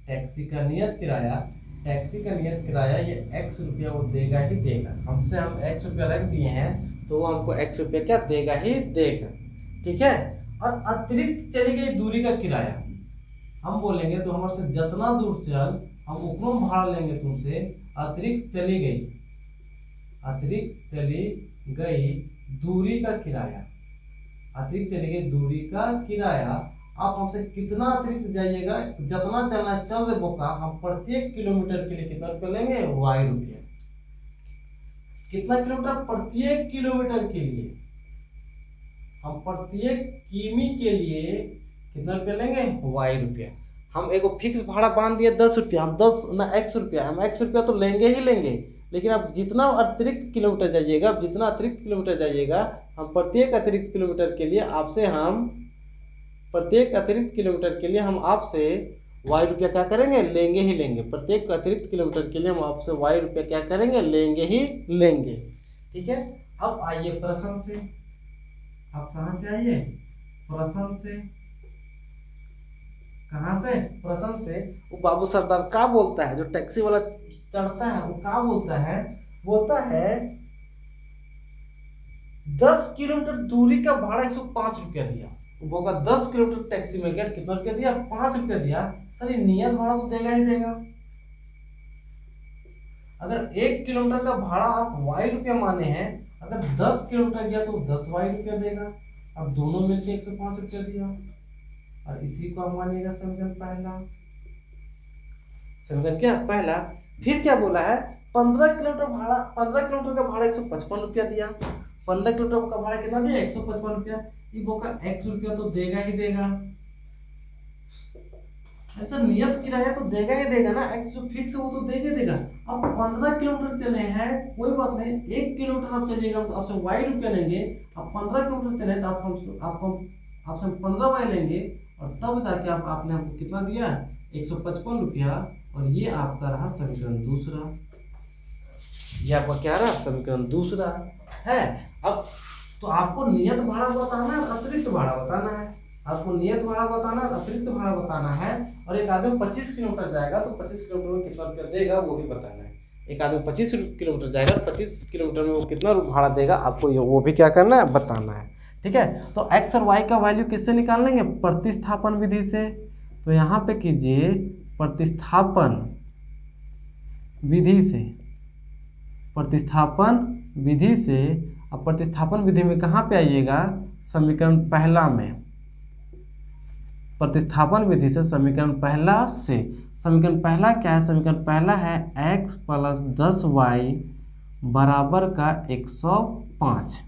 टैक्सी का नियत किराया, टैक्सी का नियत किराया ये x रुपया वो देगा ही देगा। हमसे हम x रुपया रख दिए हैं तो वो हमको x रुपया क्या देगा ही देगा। ठीक है, और अतिरिक्त चली गई दूरी का किराया, हम बोलेंगे तो हमारे से जितना दूर चल हम उतना भाड़ा लेंगे तुमसे। अतिरिक्त चली गई दूरी का किराया, अतिरिक्त चली गई दूरी का किराया। आप हमसे कितना अतिरिक्त जाइएगा, जितना चलना चल रहे बोका, हम प्रत्येक किलोमीटर के लिए कितना रुपया लेंगे, y रुपया। कितना किलोमीटर, प्रत्येक किलोमीटर के लिए हम प्रत्येक किमी के लिए कितना रुपया लेंगे, y रुपया। हम एक फिक्स भाड़ा बांध दिए 10 रुपया, हम 10 ना x रुपया, हम x रुपया तो लेंगे ही लेंगे। लेकिन आप जितना अतिरिक्त किलोमीटर जाइएगा, आप जितना अतिरिक्त किलोमीटर जाइएगा, हम प्रत्येक अतिरिक्त किलोमीटर के लिए आपसे प्रत्येक अतिरिक्त किलोमीटर के लिए हम आपसे y रुपया क्या करेंगे, लेंगे ही लेंगे। प्रत्येक अतिरिक्त किलोमीटर के लिए हम आपसे y रुपया क्या करेंगे, लेंगे ही लेंगे। ठीक है, अब आइए प्रश्न से, आप कहाँ से आइए, प्रश्न से, कहाँ से, प्रश्न से। वो बाबू सरदार क्या बोलता है, जो टैक्सी वाला चढ़ता है वो क्या बोलता है 10 किलोमीटर दूरी का भाड़ा 105 रुपया दिया। वो 10 किलोमीटर टैक्सी में गया, कितना रुपया दिया, 5 रुपया दिया। सर ये नियत भाड़ा तो देगा ही देगा। अगर 1 किलोमीटर का भाड़ा आप y रुपया माने हैं, अगर 10 किलोमीटर गया तो 10 y रुपया देगा। अब दोनों मिलकर 105 रुपया दिया, और इसी को हम मानिएगा समीकरण पहला। समीकरण क्या पहला। फिर क्या बोला है, 15 किलोमीटर का भाड़ा 155 रुपया दिया। 15 किलोमीटर का भाड़ा कितना दिया, 155 रुपया। ये बोका x रुपया तो देगा ही देगा, ऐसा नियत किराया तो देगा ही देगा ना, एक्स जो फिक्स है वो तो देगा ही देगा। अब 15 किलोमीटर चले हैं, कोई बात नहीं, 1 किलोमीटर आप चलिएगा तो आपसे वाई रुपया लेंगे। अब 15 किलोमीटर चले तो आपसे 15 वाई लेंगे, और तब जाके आपने हमको कितना दिया, 155 रुपया। और ये आपका रहा समीकरण दूसरा, ये आपका क्या रहा, समीकरण दूसरा है। अब तो आपको नियत भाड़ा बताना है, अतिरिक्त भाड़ा बताना है। आपको नियत भाड़ा बताना है, अतिरिक्त भाड़ा बताना है। और एक आदमी 25 किलोमीटर जाएगा तो 25 किलोमीटर में कितना रुपया देगा वो भी बताना है। एक आदमी 25 किलोमीटर जाएगा, 25 किलोमीटर में वो कितना भाड़ा देगा आपको वो भी क्या करना है, बताना है। ठीक है, तो एक्स और वाई का वैल्यू किससे निकाल लेंगे, प्रतिस्थापन विधि से। तो यहाँ पे कीजिए प्रतिस्थापन विधि से, प्रतिस्थापन विधि से। अब प्रतिस्थापन विधि में कहाँ पे आइएगा, समीकरण पहला में, प्रतिस्थापन विधि से समीकरण पहला से। समीकरण पहला क्या है, समीकरण पहला है x + 10y बराबर का 105।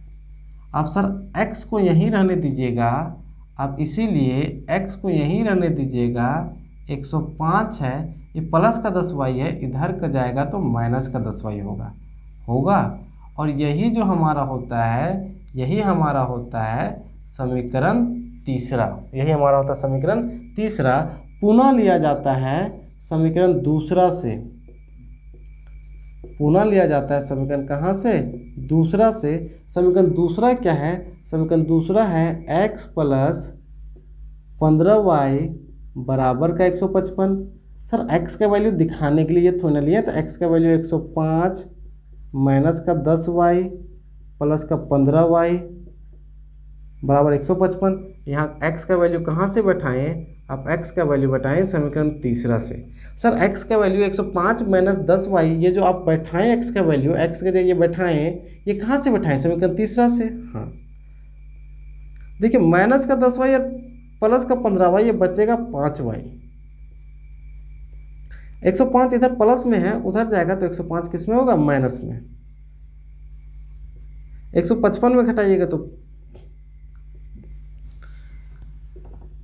अब सर x को यहीं रहने दीजिएगा, अब इसीलिए x को यहीं रहने दीजिएगा, 105 है, ये प्लस का 10y है, इधर का जाएगा तो माइनस का 10y होगा। और यही जो हमारा होता है, यही हमारा होता है समीकरण तीसरा, यही हमारा होता है समीकरण तीसरा। पुनः लिया जाता है समीकरण दूसरा से, पुनः लिया जाता है समीकरण कहाँ से, दूसरा से। समीकरण दूसरा क्या है, समीकरण दूसरा है x + 15y बराबर का 155। सर x का वैल्यू दिखाने के लिए थोड़ा लिया, तो x का वैल्यू 105 माइनस का 10y प्लस का 15y बराबर 155। यहाँ x का वैल्यू कहाँ से बैठाएं, आप x का वैल्यू बैठाएं समीकरण तीसरा से। सर x का वैल्यू 105 माइनस 10y, ये जो आप बैठाएं x का वैल्यू, x के जगह बैठाएं, ये कहाँ से बैठाएं, समीकरण तीसरा से। हाँ देखिए, माइनस का 10y और प्लस का 15y, ये बचेगा 5y। 105 इधर प्लस में है, उधर जाएगा तो 105 किस में होगा, माइनस में। 155 में घटाइएगा तो,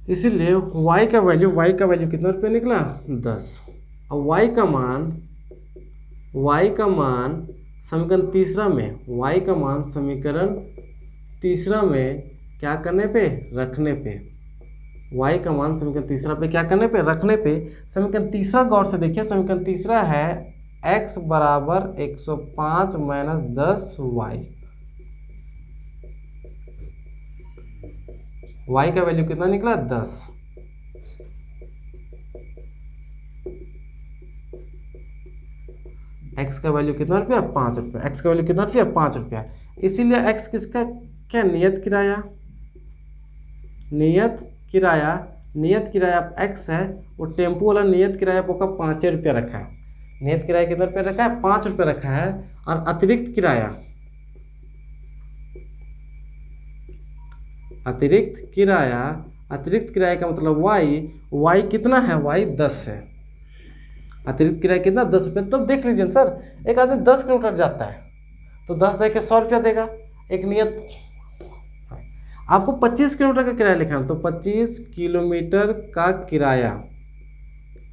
इसीलिए y का वैल्यू कितना रुपये निकला, 10। अब y का मान समीकरण तीसरा में, y का मान समीकरण तीसरा में क्या करने पे, रखने पे, y का मान समीकरण तीसरा पे क्या करने पे, रखने पे। समीकरण तीसरा गौर से देखिए, समीकरण तीसरा है x बराबर 105 माइनस 10y। y का वैल्यू कितना निकला, 10। x का वैल्यू कितना रुपया, 5 रुपया। x का वैल्यू कितना रुपया, 5 रुपया। इसीलिए x किसका क्या, नियत किराया, नियत किराया x है, वो टेम्पो वाला नियत किराया आपका 5 रुपया रखा है। नियत किराया कितना रुपया रखा है, 5 रुपया रखा है। और अतिरिक्त किराया का मतलब y कितना है, y 10 है। अतिरिक्त किराया कितना, 10 रुपये। तब देख लीजिए सर, एक आदमी 10 किलोमीटर जाता है तो 10 दे के 100 रुपया देगा। एक नियत, आपको 25 किलोमीटर का किराया लिखा है, तो 25 किलोमीटर का किराया,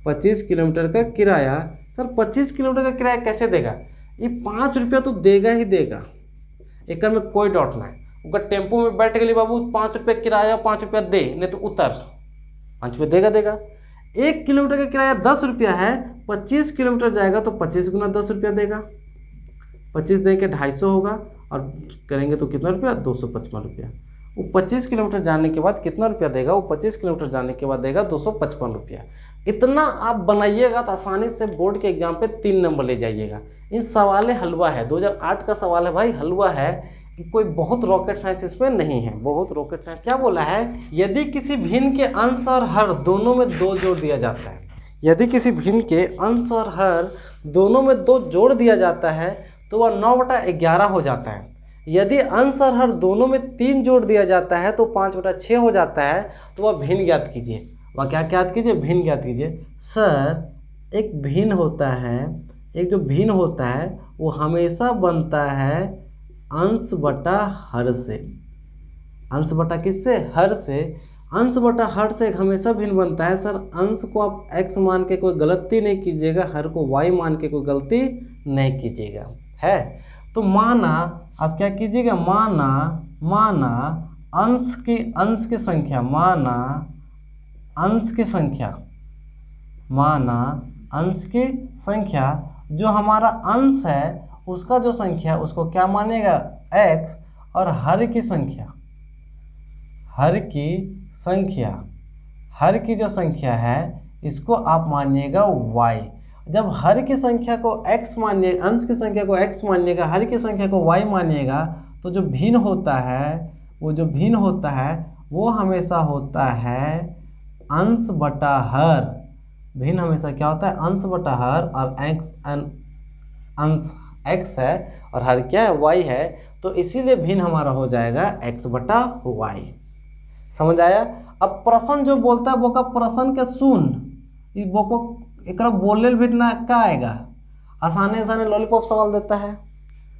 25 किलोमीटर का किराया। सर 25 किलोमीटर का किराया कैसे देगा, ये 5 रुपया तो देगा ही देगा, एक में कोई डाउट ना है। उनका टेम्पो में बैठ गए बाबू, 5 रुपया किराया, 5 रुपया दे, नहीं तो उतर, 5 रुपया देगा। 1 किलोमीटर का किराया 10 रुपया है, 25 किलोमीटर जाएगा तो 25 गुना 10 रुपया देगा। 25 दे के 250 होगा, और करेंगे तो कितना रुपया, 255 रुपया। वो 25 किलोमीटर जाने के बाद कितना रुपया देगा, वो 25 किलोमीटर जाने के बाद देगा 255 रुपया। इतना आप बनाइएगा तो आसानी से बोर्ड के एग्जाम पे 3 नंबर ले जाइएगा। इन सवाल हलवा है, 2008 का सवाल है भाई, हलवा है कि कोई बहुत रॉकेट साइंस इसमें नहीं है, बहुत रॉकेट साइंस। क्या बोला है, यदि किसी भिन्न के अंश और हर दोनों में 2 जोड़ दिया जाता है, यदि किसी भिन्न के अंश और हर दोनों में 2 जोड़ दिया जाता है तो वह 9/11 हो जाता है। यदि अंश और हर दोनों में 3 जोड़ दिया जाता है तो 5/6 हो जाता है। तो वह भिन्न ज्ञात कीजिए। वह क्या ज्ञात कीजिए, भिन्न ज्ञात कीजिए। सर एक भिन्न होता है, एक जो भिन्न होता है वो हमेशा बनता है अंश बटा हर से। अंश बटा किससे, हर से। अंश बटा हर से हमेशा भिन्न बनता है। सर अंश को आप x मान के कोई गलती नहीं कीजिएगा, हर को y मान के कोई गलती नहीं कीजिएगा, है। तो माना आप क्या कीजिएगा, माना अंश की संख्या, माना अंश की संख्या जो हमारा अंश है उसका जो संख्या उसको क्या मानेगा x, और हर की जो संख्या है इसको आप मानिएगा y। जब हर की संख्या को x मानिएगा, अंश की संख्या को x मानिएगा, हर की संख्या को y मानिएगा, तो जो भिन्न होता है वो हमेशा होता है अंश बटा हर। भिन्न हमेशा क्या होता है, अंश बटा हर, और अंश x है और हर क्या है, y है, तो इसीलिए भिन्न हमारा हो जाएगा x बटा y। समझ आया। अब प्रश्न जो बोलता है वो का प्रश्न के सुन एक बोलने भी ना क्या आएगा, आसाने लॉलीपॉप सवाल देता है,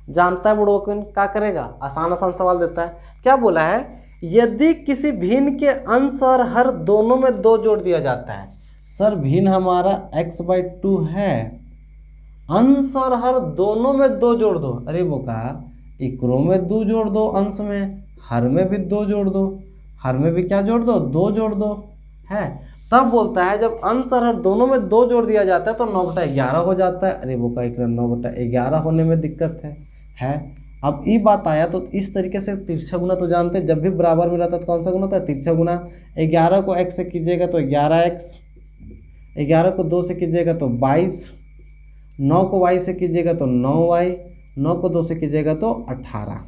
जानता है बुढ़ोकिन क्या करेगा, आसान सवाल देता है। क्या बोला है, यदि किसी भिन्न के अंश और हर दोनों में 2 जोड़ दिया जाता है। सर भिन्न हमारा x/2 है, अंश और हर दोनों में 2 जोड़ दो। अरे वो कहा इकरो में 2 जोड़ दो, अंश में, हर में भी 2 जोड़ दो, हर में भी क्या जोड़ दो, 2 जोड़ दो, है। तब बोलता है जब अंश और हर दोनों में 2 जोड़ दिया जाता है तो 9/11 हो जाता है। अरे वो कहा 9/11 होने में दिक्कत है। अब ये बात आया तो इस तरीके से तिरछा गुना तो जानते हैं, जब भी बराबर में रहता है तो कौन सा गुना होता है, तिरछा गुना। 11 को x से कीजिएगा तो 11x, 11 को 2 से कीजिएगा तो 22, 9 को y से कीजिएगा तो 9y, 9 को 2 से कीजिएगा तो 18।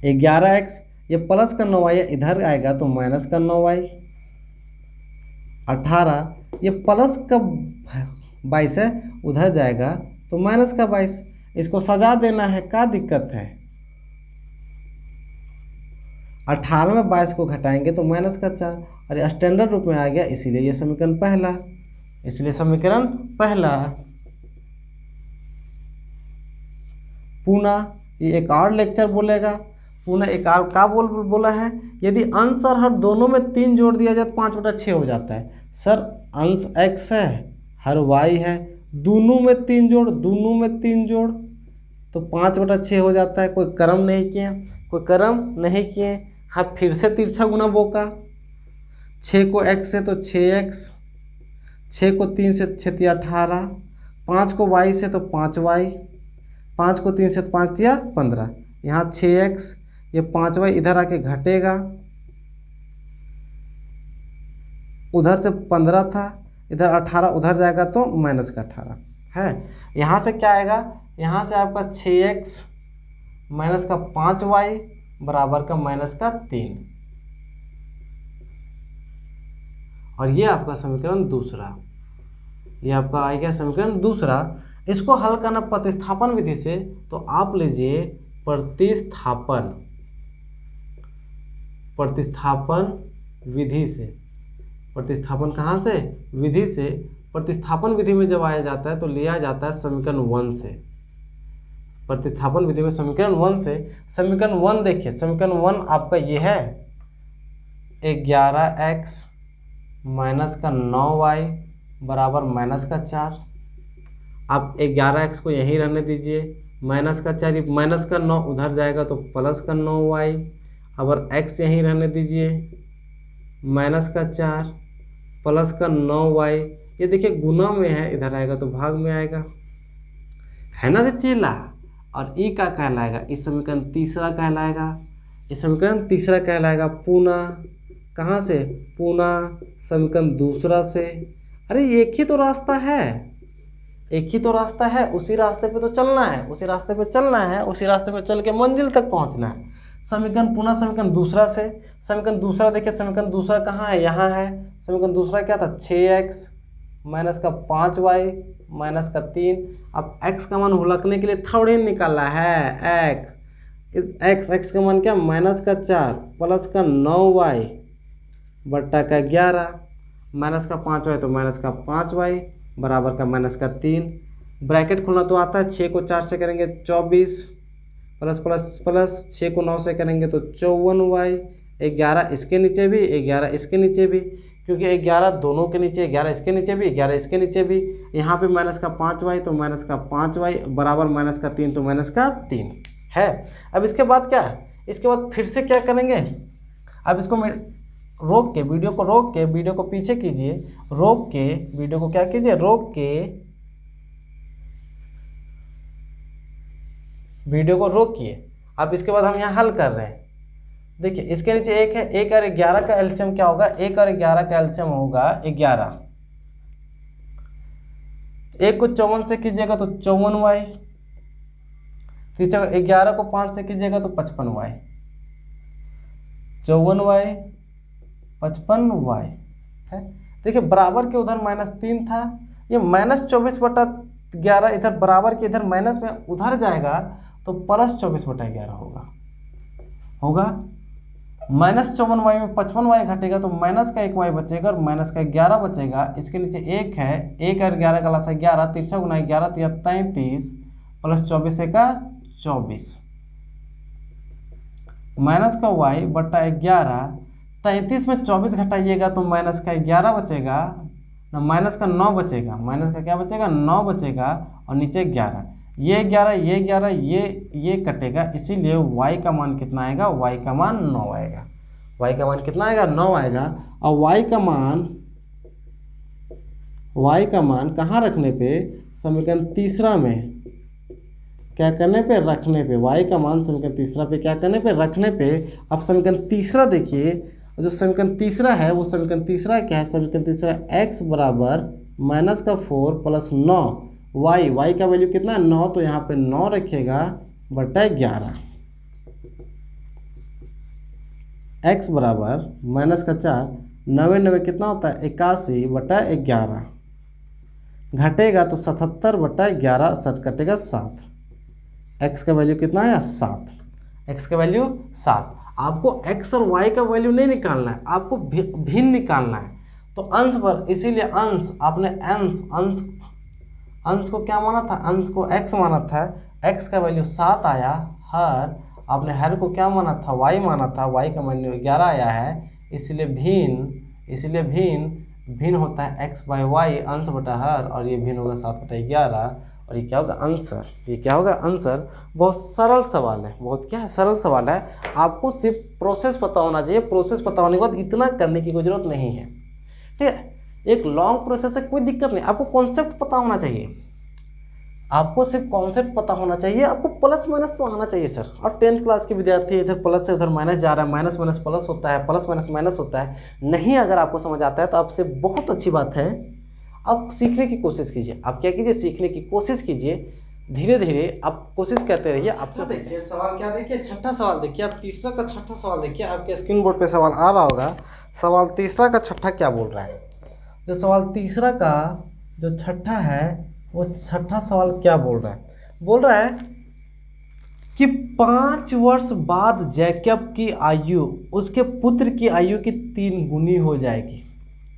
11x ये प्लस का 9y इधर आएगा तो माइनस का 9y, 18 ये प्लस का 22 है उधर जाएगा तो माइनस का 22। इसको सजा देना है, क्या दिक्कत है। 18 में 22 को घटाएंगे तो माइनस का 4, अरे स्टैंडर्ड रूप में आ गया, इसीलिए ये समीकरण पहला। पुनः ये एक और लेक्चर बोलेगा, पुनः एक और क्या बोला है, यदि अंश और हर दोनों में 3 जोड़ दिया जाए तो 5/6 हो जाता है। सर अंश x है, हर y है, दोनों में 3 जोड़ तो 5/6 हो जाता है। कोई कर्म नहीं किए। हाँ फिर से तिरछा गुना बोका, 6 को x से तो 6x, 6 को 3 से 6 18, 5 को y से तो 5y, 5 को 3 से 5 या 15, यहाँ 6x, ये 5y इधर आके घटेगा, उधर से 15 था, इधर 18 उधर जाएगा तो माइनस का 18 है। यहाँ से क्या आएगा, यहाँ से आपका 6x माइनस का 5y बराबर का माइनस का 3, और ये आपका समीकरण दूसरा, ये आपका आएगा समीकरण दूसरा। इसको हल करना प्रतिस्थापन विधि से, तो आप लीजिए प्रतिस्थापन विधि से। प्रतिस्थापन कहाँ से, विधि से। प्रतिस्थापन विधि में जब आया जाता है तो लिया जाता है समीकरण 1 से। प्रतिस्थापन विधि में समीकरण 1 से, समीकरण 1 देखिए, समीकरण 1 आपका ये है 11x माइनस का 9y बराबर माइनस का 4। आप 11x को यहीं रहने दीजिए, माइनस का 4, माइनस का 9 उधर जाएगा तो प्लस का 9y, अगर x यहीं रहने दीजिए, माइनस का 4 प्लस का 9y, ये देखिए गुना में है, इधर आएगा तो भाग में आएगा, है ना रे चेला। और ई का कहलाएगा, इस समीकरण तीसरा कहलाएगा, इस समीकरण तीसरा कहलाएगा। पुनः कहाँ से, पुनः समीकरण दूसरा से। अरे एक ही तो रास्ता है, उसी रास्ते पे तो चलना है, उसी रास्ते पे चल के मंजिल तक पहुंचना है। समीकरण पुनः समीकरण दूसरा से, समीकरण दूसरा देखिए, समीकरण दूसरा कहाँ है, यहाँ है। समीकरण दूसरा क्या था, 6x माइनस का 5y माइनस का 3। अब x का मान हुलकने के लिए थोड़ी निकाला है, x का मान क्या, माइनस का 4 प्लस का 9y बट्टा का 11 माइनस का 5y तो माइनस का 5y बराबर का माइनस का 3। ब्रैकेट खोलना तो आता है, 6 को 4 से करेंगे 24 प्लस प्लस प्लस 6 को 9 से करेंगे तो 54y 11 इसके नीचे भी, 11 इसके नीचे भी, क्योंकि 11 दोनों के नीचे, 11 इसके नीचे भी, 11 इसके नीचे भी। यहाँ पे माइनस का 5y तो माइनस का 5y बराबर माइनस का 3 तो माइनस का 3 है। अब इसके बाद क्या है, इसके बाद फिर से क्या करेंगे, अब इसको मैं रोक के वीडियो को रोक के वीडियो को पीछे कीजिए, रोक के वीडियो को क्या कीजिए, रोक के वीडियो को रोकिए। अब इसके बाद हम यहाँ हल कर रहे हैं। देखिए इसके नीचे 1 है, 1 और 11 का एलसीएम क्या होगा, 1 और 11 का एलसीएम होगा 11। 1 को 54 से कीजिएगा तो 54y, 11 को 5 से कीजिएगा तो 55y, 54y 55y है। देखिए बराबर के उधर -3 था, ये -24/11 इधर बराबर के इधर माइनस में उधर जाएगा तो +24/11 होगा। -54y में 55y घटेगा तो माइनस का 1y बचेगा और माइनस का 11 बचेगा। इसके नीचे 1 है, 1 और 11 का लासा 11, 3 गुना 11 33 प्लस 24 का 24, माइनस का y बटा 11, 33 में 24 घटाइएगा तो माइनस का 11 बचेगा ना, माइनस का 9 बचेगा, माइनस का क्या बचेगा 9 बचेगा और नीचे 11, ये 11 ये 11 ये कटेगा, इसीलिए y का मान कितना आएगा, y का मान 9 आएगा। y का मान कितना आएगा, 9 आएगा। और y का मान कहाँ रखने पे, समीकरण तीसरा में क्या करने पे, रखने पे, y का मान समीकरण तीसरा पे क्या करने पे, रखने पे। अब समीकरण तीसरा देखिए, जो समीकरण तीसरा है वो समीकरण तीसरा क्या है, समीकरण तीसरा x बराबर -4 प्लस 9 y का वैल्यू कितना है 9, तो यहाँ पे 9 रखिएगा बटा 11, x बराबर -4 9 कितना होता है 81 बटा 11, घटेगा तो 77 बटा 11, सच कटेगा 7, x का वैल्यू कितना है 7, x का वैल्यू 7। आपको x और y का वैल्यू नहीं निकालना है, आपको भिन्न निकालना है। तो अंश पर, इसीलिए अंश आपने अंश को क्या माना था, अंश को x माना था, x का वैल्यू 7 आया। हर आपने हर को क्या माना था, y माना था, y का वैल्यू 11 आया है, इसलिए भिन्न होता है x/y अंश बटा हर, और ये भिन्न होगा 7/11, और ये क्या होगा आंसर, ये क्या होगा आंसर। बहुत सरल सवाल है, बहुत क्या है सरल सवाल है। आपको सिर्फ प्रोसेस पता होना चाहिए, प्रोसेस पता होने के बाद इतना करने की कोई जरूरत नहीं है, ठीक है। एक लॉन्ग प्रोसेस है, कोई दिक्कत नहीं, आपको कॉन्सेप्ट पता होना चाहिए, आपको सिर्फ कॉन्सेप्ट पता होना चाहिए, आपको प्लस माइनस तो आना चाहिए सर। और 10th क्लास के विद्यार्थी इधर प्लस से उधर माइनस जा रहा है, माइनस माइनस प्लस होता है, प्लस माइनस माइनस होता है, नहीं अगर आपको समझ आता है तो आपसे बहुत अच्छी बात है, आप सीखने की कोशिश कीजिए। आप क्या कीजिए, सीखने की कोशिश कीजिए, धीरे धीरे आप कोशिश करते रहिए। आपको देखिए सवाल क्या, देखिए छठा सवाल देखिए, आप तीसरा का छठा सवाल देखिए, आपके स्क्रीन बोर्ड पे सवाल आ रहा होगा। सवाल तीसरा का छठा क्या बोल रहा है, जो सवाल तीसरा का जो छठा है वो छठा सवाल क्या बोल रहा है, बोल रहा है कि 5 वर्ष बाद जैकब की आयु उसके पुत्र की आयु की 3 गुनी हो जाएगी।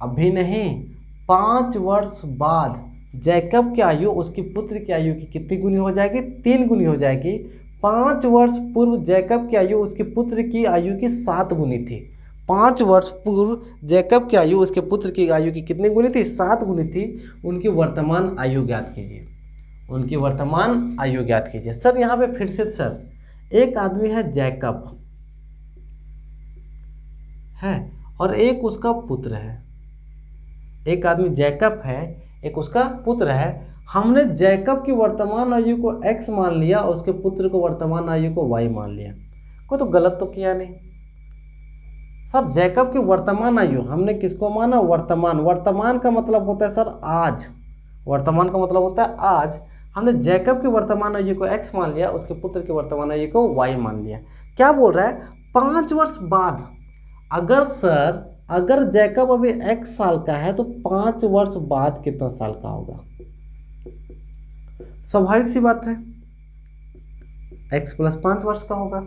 अभी नहीं, 5 वर्ष बाद जैकब की आयु उसके पुत्र की आयु की कितनी गुनी हो जाएगी, 3 गुनी हो जाएगी। 5 वर्ष पूर्व जैकब की आयु उसके पुत्र की आयु की 7 गुनी थी। 5 वर्ष पूर्व जैकब की आयु उसके पुत्र की आयु की कितनी गुनी थी, 7 गुनी थी। उनकी वर्तमान आयु ज्ञात कीजिए, उनकी वर्तमान आयु ज्ञात कीजिए। सर यहाँ पे फिर से सर, एक आदमी है जैकब है और एक उसका पुत्र है, एक आदमी जैकब है, एक उसका पुत्र है। हमने जैकब की वर्तमान आयु को x मान लिया और उसके पुत्र को वर्तमान आयु को y मान लिया। कोई तो गलत तो किया नहीं सर। जैकब की वर्तमान आयु हमने किसको माना, वर्तमान। वर्तमान का मतलब होता है सर आज, वर्तमान का मतलब होता है आज। हमने जैकब की वर्तमान आयु को x मान लिया, उसके पुत्र की वर्तमान आयु को y मान लिया। क्या बोल रहा है, 5 वर्ष बाद। अगर सर अगर जैकब अभी x साल का है तो 5 वर्ष बाद कितना साल का होगा, स्वाभाविक सी बात है x + 5 वर्ष का होगा।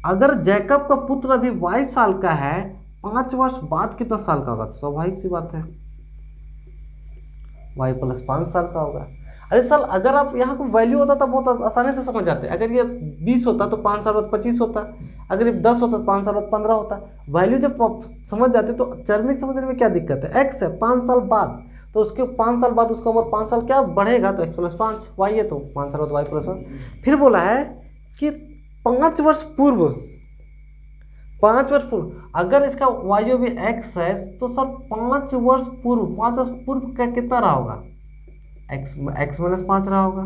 अगर जैकब का पुत्र अभी y साल का है, 5 वर्ष बाद कितना साल का होगा, स्वाभाविक सी बात है y + 5 साल का होगा। अरे सर अगर आप यहाँ को वैल्यू होता तो बहुत आसानी से समझ जाते। अगर ये 20 होता तो 5 साल बाद 25 होता, अगर ये 10 होता तो 5 साल बाद 15 होता। वैल्यू जब समझ जाते तो चरमिक समझने में क्या दिक्कत है। एक्स है 5 साल बाद, तो उसके 5 साल बाद उसका उम्र 5 साल क्या बढ़ेगा, तो x + 5, वाई है तो 5 साल बाद y + 5। फिर बोला है कि 5 वर्ष पूर्व, 5 वर्ष पूर्व अगर इसका वायु भी x है तो सर 5 वर्ष पूर्व का कितना रहा होगा, x - 5 रहा होगा।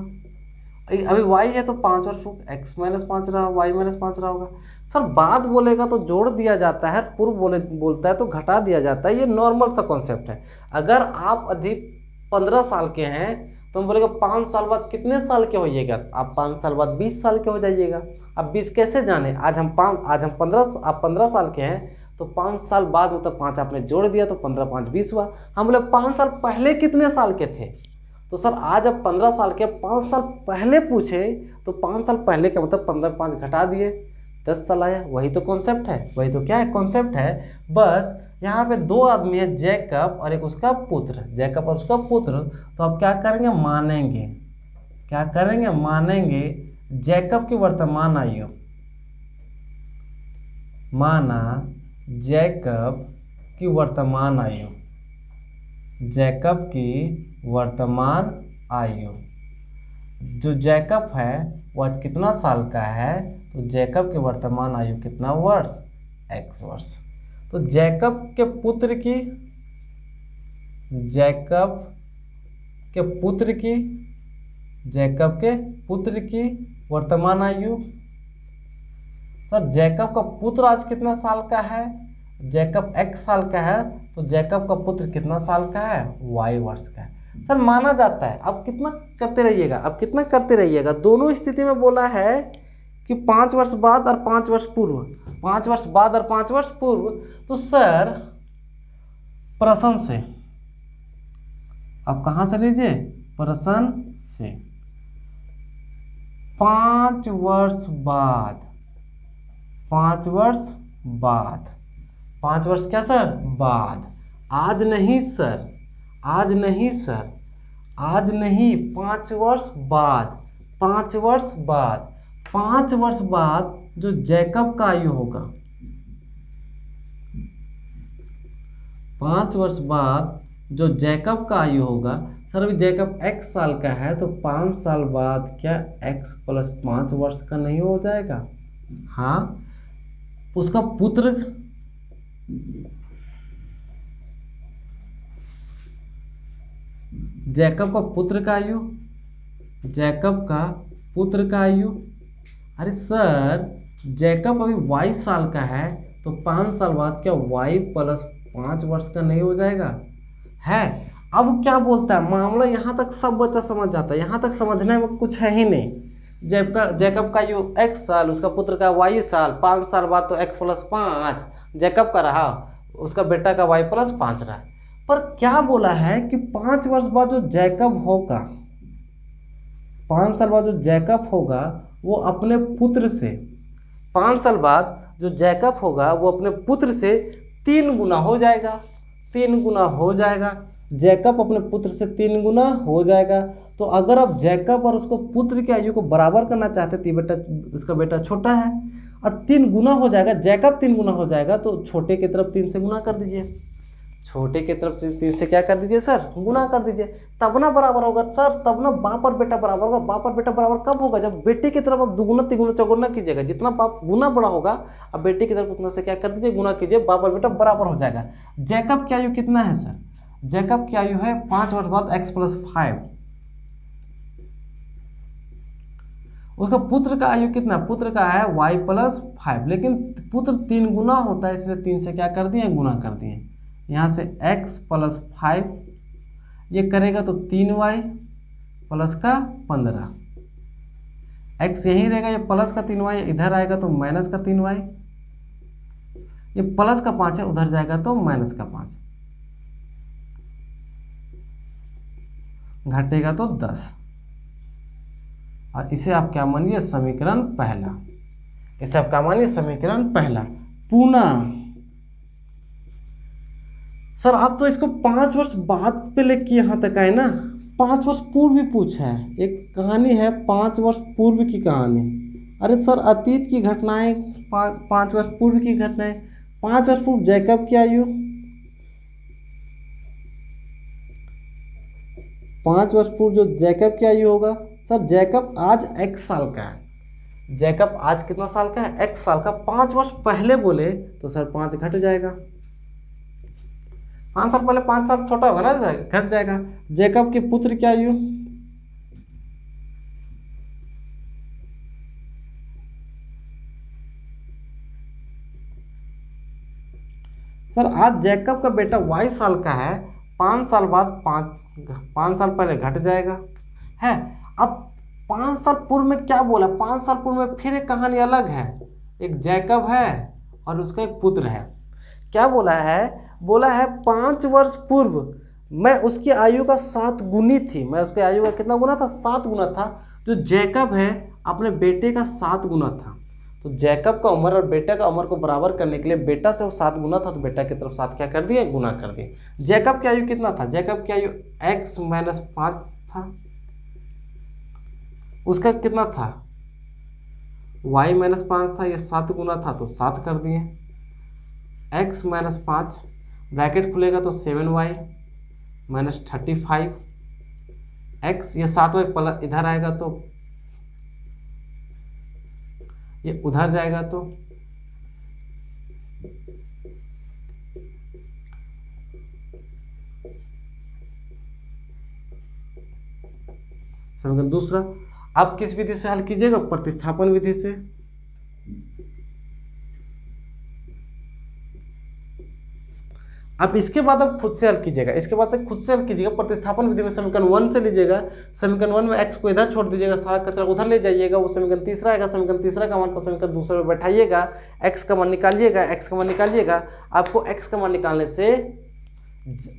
अभी y है तो 5 वर्ष पूर्व x - 5 रहा, y - 5 रहा होगा। सर बाद बोलेगा तो जोड़ दिया जाता है, पूर्व बोलता है तो घटा दिया जाता है, ये नॉर्मल सा कॉन्सेप्ट है। अगर आप अधिक 15 साल के हैं तो हम बोलेगा 5 साल बाद कितने साल के होइएगा, आप 5 साल बाद 20 साल के हो जाइएगा। अब 20 कैसे जाने, आज हम 15 साल के हैं तो 5 साल बाद मतलब 5 आपने जोड़ दिया तो 15 × 5 = 20 हुआ। हम बोले 5 साल पहले कितने साल के थे, तो सर आज अब 15 साल के, 5 साल पहले पूछे तो 5 साल पहले का मतलब 15 × 5 घटा दिए 10 साल आया। वही तो कॉन्सेप्ट है, वही तो क्या है कॉन्सेप्ट है। बस यहाँ पे 2 आदमी है, जैकब और एक उसका पुत्र, जैकब और उसका पुत्र। तो आप क्या करेंगे, मानेंगे, क्या करेंगे, मानेंगे जैकब की वर्तमान आयु, माना जैकब की वर्तमान आयु, जैकब की वर्तमान आयु। जो जैकब है वो आज कितना साल का है, तो जैकब की वर्तमान आयु कितना वर्ष, x वर्ष। तो जैकब के पुत्र की, जैकब के पुत्र की वर्तमान आयु। सर जैकब का पुत्र आज कितना साल का है, जैकब x साल का है तो जैकब का पुत्र कितना साल का है, y वर्ष का है। सर माना जाता है। अब कितना करते रहिएगा, अब कितना करते रहिएगा। दोनों स्थिति में बोला है कि 5 वर्ष बाद और 5 वर्ष पूर्व, 5 वर्ष बाद और 5 वर्ष पूर्व। तो सर प्रश्न से, अब कहाँ से लीजिए, प्रश्न से 5 वर्ष बाद, 5 वर्ष बाद, 5 वर्ष क्या सर बाद, आज नहीं सर, आज नहीं सर, आज नहीं, 5 वर्ष बाद, 5 वर्ष बाद, 5 वर्ष बाद जो जैकब का आयु होगा, 5 वर्ष बाद जो जैकब का आयु होगा। सर अभी जैकब x साल का है तो 5 साल बाद क्या x + 5 वर्ष का नहीं हो जाएगा। हाँ, उसका पुत्र, जैकब का पुत्र का आयु, जैकब का पुत्र का आयु। अरे सर जैकब अभी y साल का है तो 5 साल बाद क्या y + 5 वर्ष का नहीं हो जाएगा है। अब क्या बोलता है, मामला यहाँ तक सब बच्चा समझ जाता है, यहाँ तक समझने में कुछ है ही नहीं। जैकब का आयु x साल, उसका पुत्र का y साल, 5 साल बाद तो x + 5 जैकब का रहा, उसका बेटा का y + 5 रहा। पर क्या बोला है कि 5 वर्ष बाद जो जैकब होगा, 5 साल बाद जो जैकब होगा वो अपने पुत्र से, 5 साल बाद जो जैकब होगा वो अपने पुत्र से 3 गुना हो जाएगा, 3 गुना हो जाएगा। जैकब अपने पुत्र से 3 गुना हो जाएगा। तो अगर आप जैकब और उसको पुत्र की आयु को बराबर करना चाहते थे, बेटा उसका बेटा छोटा है और 3 गुना हो जाएगा, जैकब 3 गुना हो जाएगा, तो छोटे की तरफ 3 से गुना कर दीजिए, छोटे की तरफ 3 से क्या कर दीजिए सर, गुना कर दीजिए, तब ना बराबर होगा सर, तब ना बाप और बेटा बराबर होगा। बाप और बेटा बराबर कब होगा, जब बेटे की तरफ आप 2 गुना 3 गुना चौगुना कीजिएगा, जितना बाप गुना बड़ा होगा अब बेटे की तरफ उतना से क्या कर दीजिए, गुना कीजिए, बाप और बेटा बराबर हो जाएगा। जैकब की आयु कितना है सर, जैकब की आयु है 5 वर्ष बाद x + 5। उसका पुत्र का आयु कितना, पुत्र का है y + 5, लेकिन पुत्र 3 गुना होता है इसलिए 3 से क्या कर दिए, गुना कर दिए। यहाँ से x + 5 ये करेगा तो 3y प्लस का 15, x यहीं रहेगा, ये प्लस का 3y इधर आएगा तो माइनस का 3y, ये प्लस का 5 है उधर जाएगा तो माइनस का 5, घटेगा तो 10। और इसे आप क्या मानिए, समीकरण पहला, इसे आप क्या मानिए, समीकरण पहला। पुनः सर आप तो इसको 5 वर्ष बाद पे लेके यहाँ तक आए ना, 5 वर्ष पूर्व भी पूछा है, एक कहानी है 5 वर्ष पूर्व की कहानी। अरे सर अतीत की घटनाएं, 5 वर्ष पूर्व की घटनाएं, 5 वर्ष पूर्व जैकब की आयु, 5 वर्ष पूर्व जो जैकब की आयु होगा, सर जैकब आज x साल का है। जैकब आज कितना साल का है? x साल का। 5 वर्ष पहले बोले तो सर 5 घट जाएगा, 5 साल पहले 5 साल छोटा होगा ना, घट जाएगा। जैकब के पुत्र की आयु, सर आज जैकब का बेटा y साल का है, 5 साल बाद 5 साल पहले घट जाएगा है। अब 5 साल पूर्व में क्या बोला? 5 साल पूर्व में फिर एक कहानी अलग है, एक जैकब है और उसका एक पुत्र है। क्या बोला है? बोला है 5 वर्ष पूर्व मैं उसकी आयु का 7 गुनी थी। मैं उसकी आयु का कितना गुना था? 7 गुना था। जो जैकब है अपने बेटे का 7 गुना था। तो जैकब का उम्र और बेटा का उम्र को बराबर करने के लिए बेटा से वो 7 गुना था, तो बेटा की तरफ 7 क्या कर दिए? गुना कर दिए। जैकब की आयु कितना था? जैकब की आयु x - 5 था। उसका कितना था? y - 5 था। ये 7 गुना था तो 7 कर दिए। x - 5 ब्रैकेट खुलेगा तो 7y - 35 x, ये 7y प्लस इधर आएगा तो ये उधर जाएगा तो समीकरण दूसरा। आप किस विधि से हल कीजिएगा? प्रतिस्थापन विधि से। अब इसके बाद आप खुद से हल कीजिएगा, इसके बाद से खुद से हल कीजिएगा। प्रतिस्थापन विधि में समीकरण 1 से लीजिएगा, समीकरण 1 में x को इधर छोड़ दीजिएगा, सारा कचरा उधर ले जाइएगा, वो समीकरण तीसरा आएगा। समीकरण तीसरा का मान को समीकरण दूसरे में बैठाइएगा, x का मान निकालिएगा, x का मान निकालिएगा। आपको x का मान निकालने से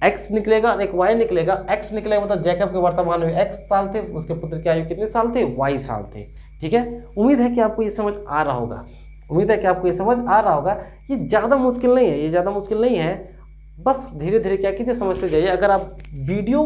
x निकलेगा और एक y निकलेगा। x निकलेगा मतलब जैकब के वर्तमान में x साल थे, उसके पुत्र की आयु कितने साल थे? y साल थे। ठीक है, उम्मीद है कि आपको ये समझ आ रहा होगा, उम्मीद है कि आपको ये समझ आ रहा होगा। ये ज़्यादा मुश्किल नहीं है, ये ज़्यादा मुश्किल नहीं है। बस धीरे धीरे क्या कीजिए, समझते जाइए। अगर आप वीडियो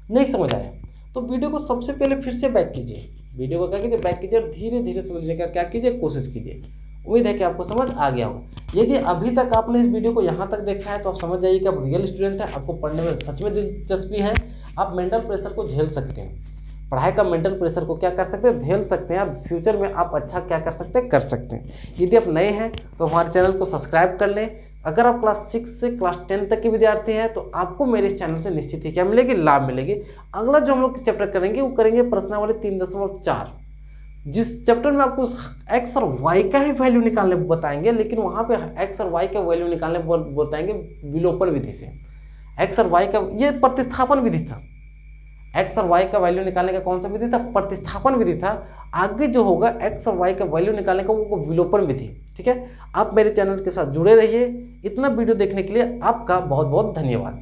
नहीं समझ आए तो वीडियो को सबसे पहले फिर से बैक कीजिए, वीडियो को क्या कीजिए? बैक कीजिए और धीरे धीरे समझने का क्या कीजिए? कोशिश कीजिए। उम्मीद है कि आपको समझ आ गया होगा। यदि अभी तक आपने इस वीडियो को यहाँ तक देखा है तो आप समझ जाइए कि आप रियल स्टूडेंट हैं, आपको पढ़ने में सच में दिलचस्पी है, आप मेंटल प्रेशर को झेल सकते हैं। पढ़ाई का मेंटल प्रेशर को क्या कर सकते हैं? झेल सकते हैं। आप फ्यूचर में आप अच्छा क्या कर सकते हैं? कर सकते हैं। यदि आप नए हैं तो हमारे चैनल को सब्सक्राइब कर लें। अगर आप क्लास 6 से क्लास 10 तक के विद्यार्थी हैं तो आपको मेरे इस चैनल से निश्चित ही क्या मिलेगी? लाभ मिलेगी। अगला जो हम लोग चैप्टर करेंगे वो करेंगे प्रश्नावली 3.4, जिस चैप्टर में आपको x और y का ही वैल्यू निकालने बताएंगे, लेकिन वहाँ पे x और y का वैल्यू निकालने बताएंगे विलोपन विधि से। x और y का ये प्रतिस्थापन विधि था। x और y का वैल्यू निकालने का कौन सा विधि था? प्रतिस्थापन विधि था। आगे जो होगा x और y का वैल्यू निकालने का वो विलोपन विधि। ठीक है, आप मेरे चैनल के साथ जुड़े रहिए। इतना वीडियो देखने के लिए आपका बहुत बहुत धन्यवाद।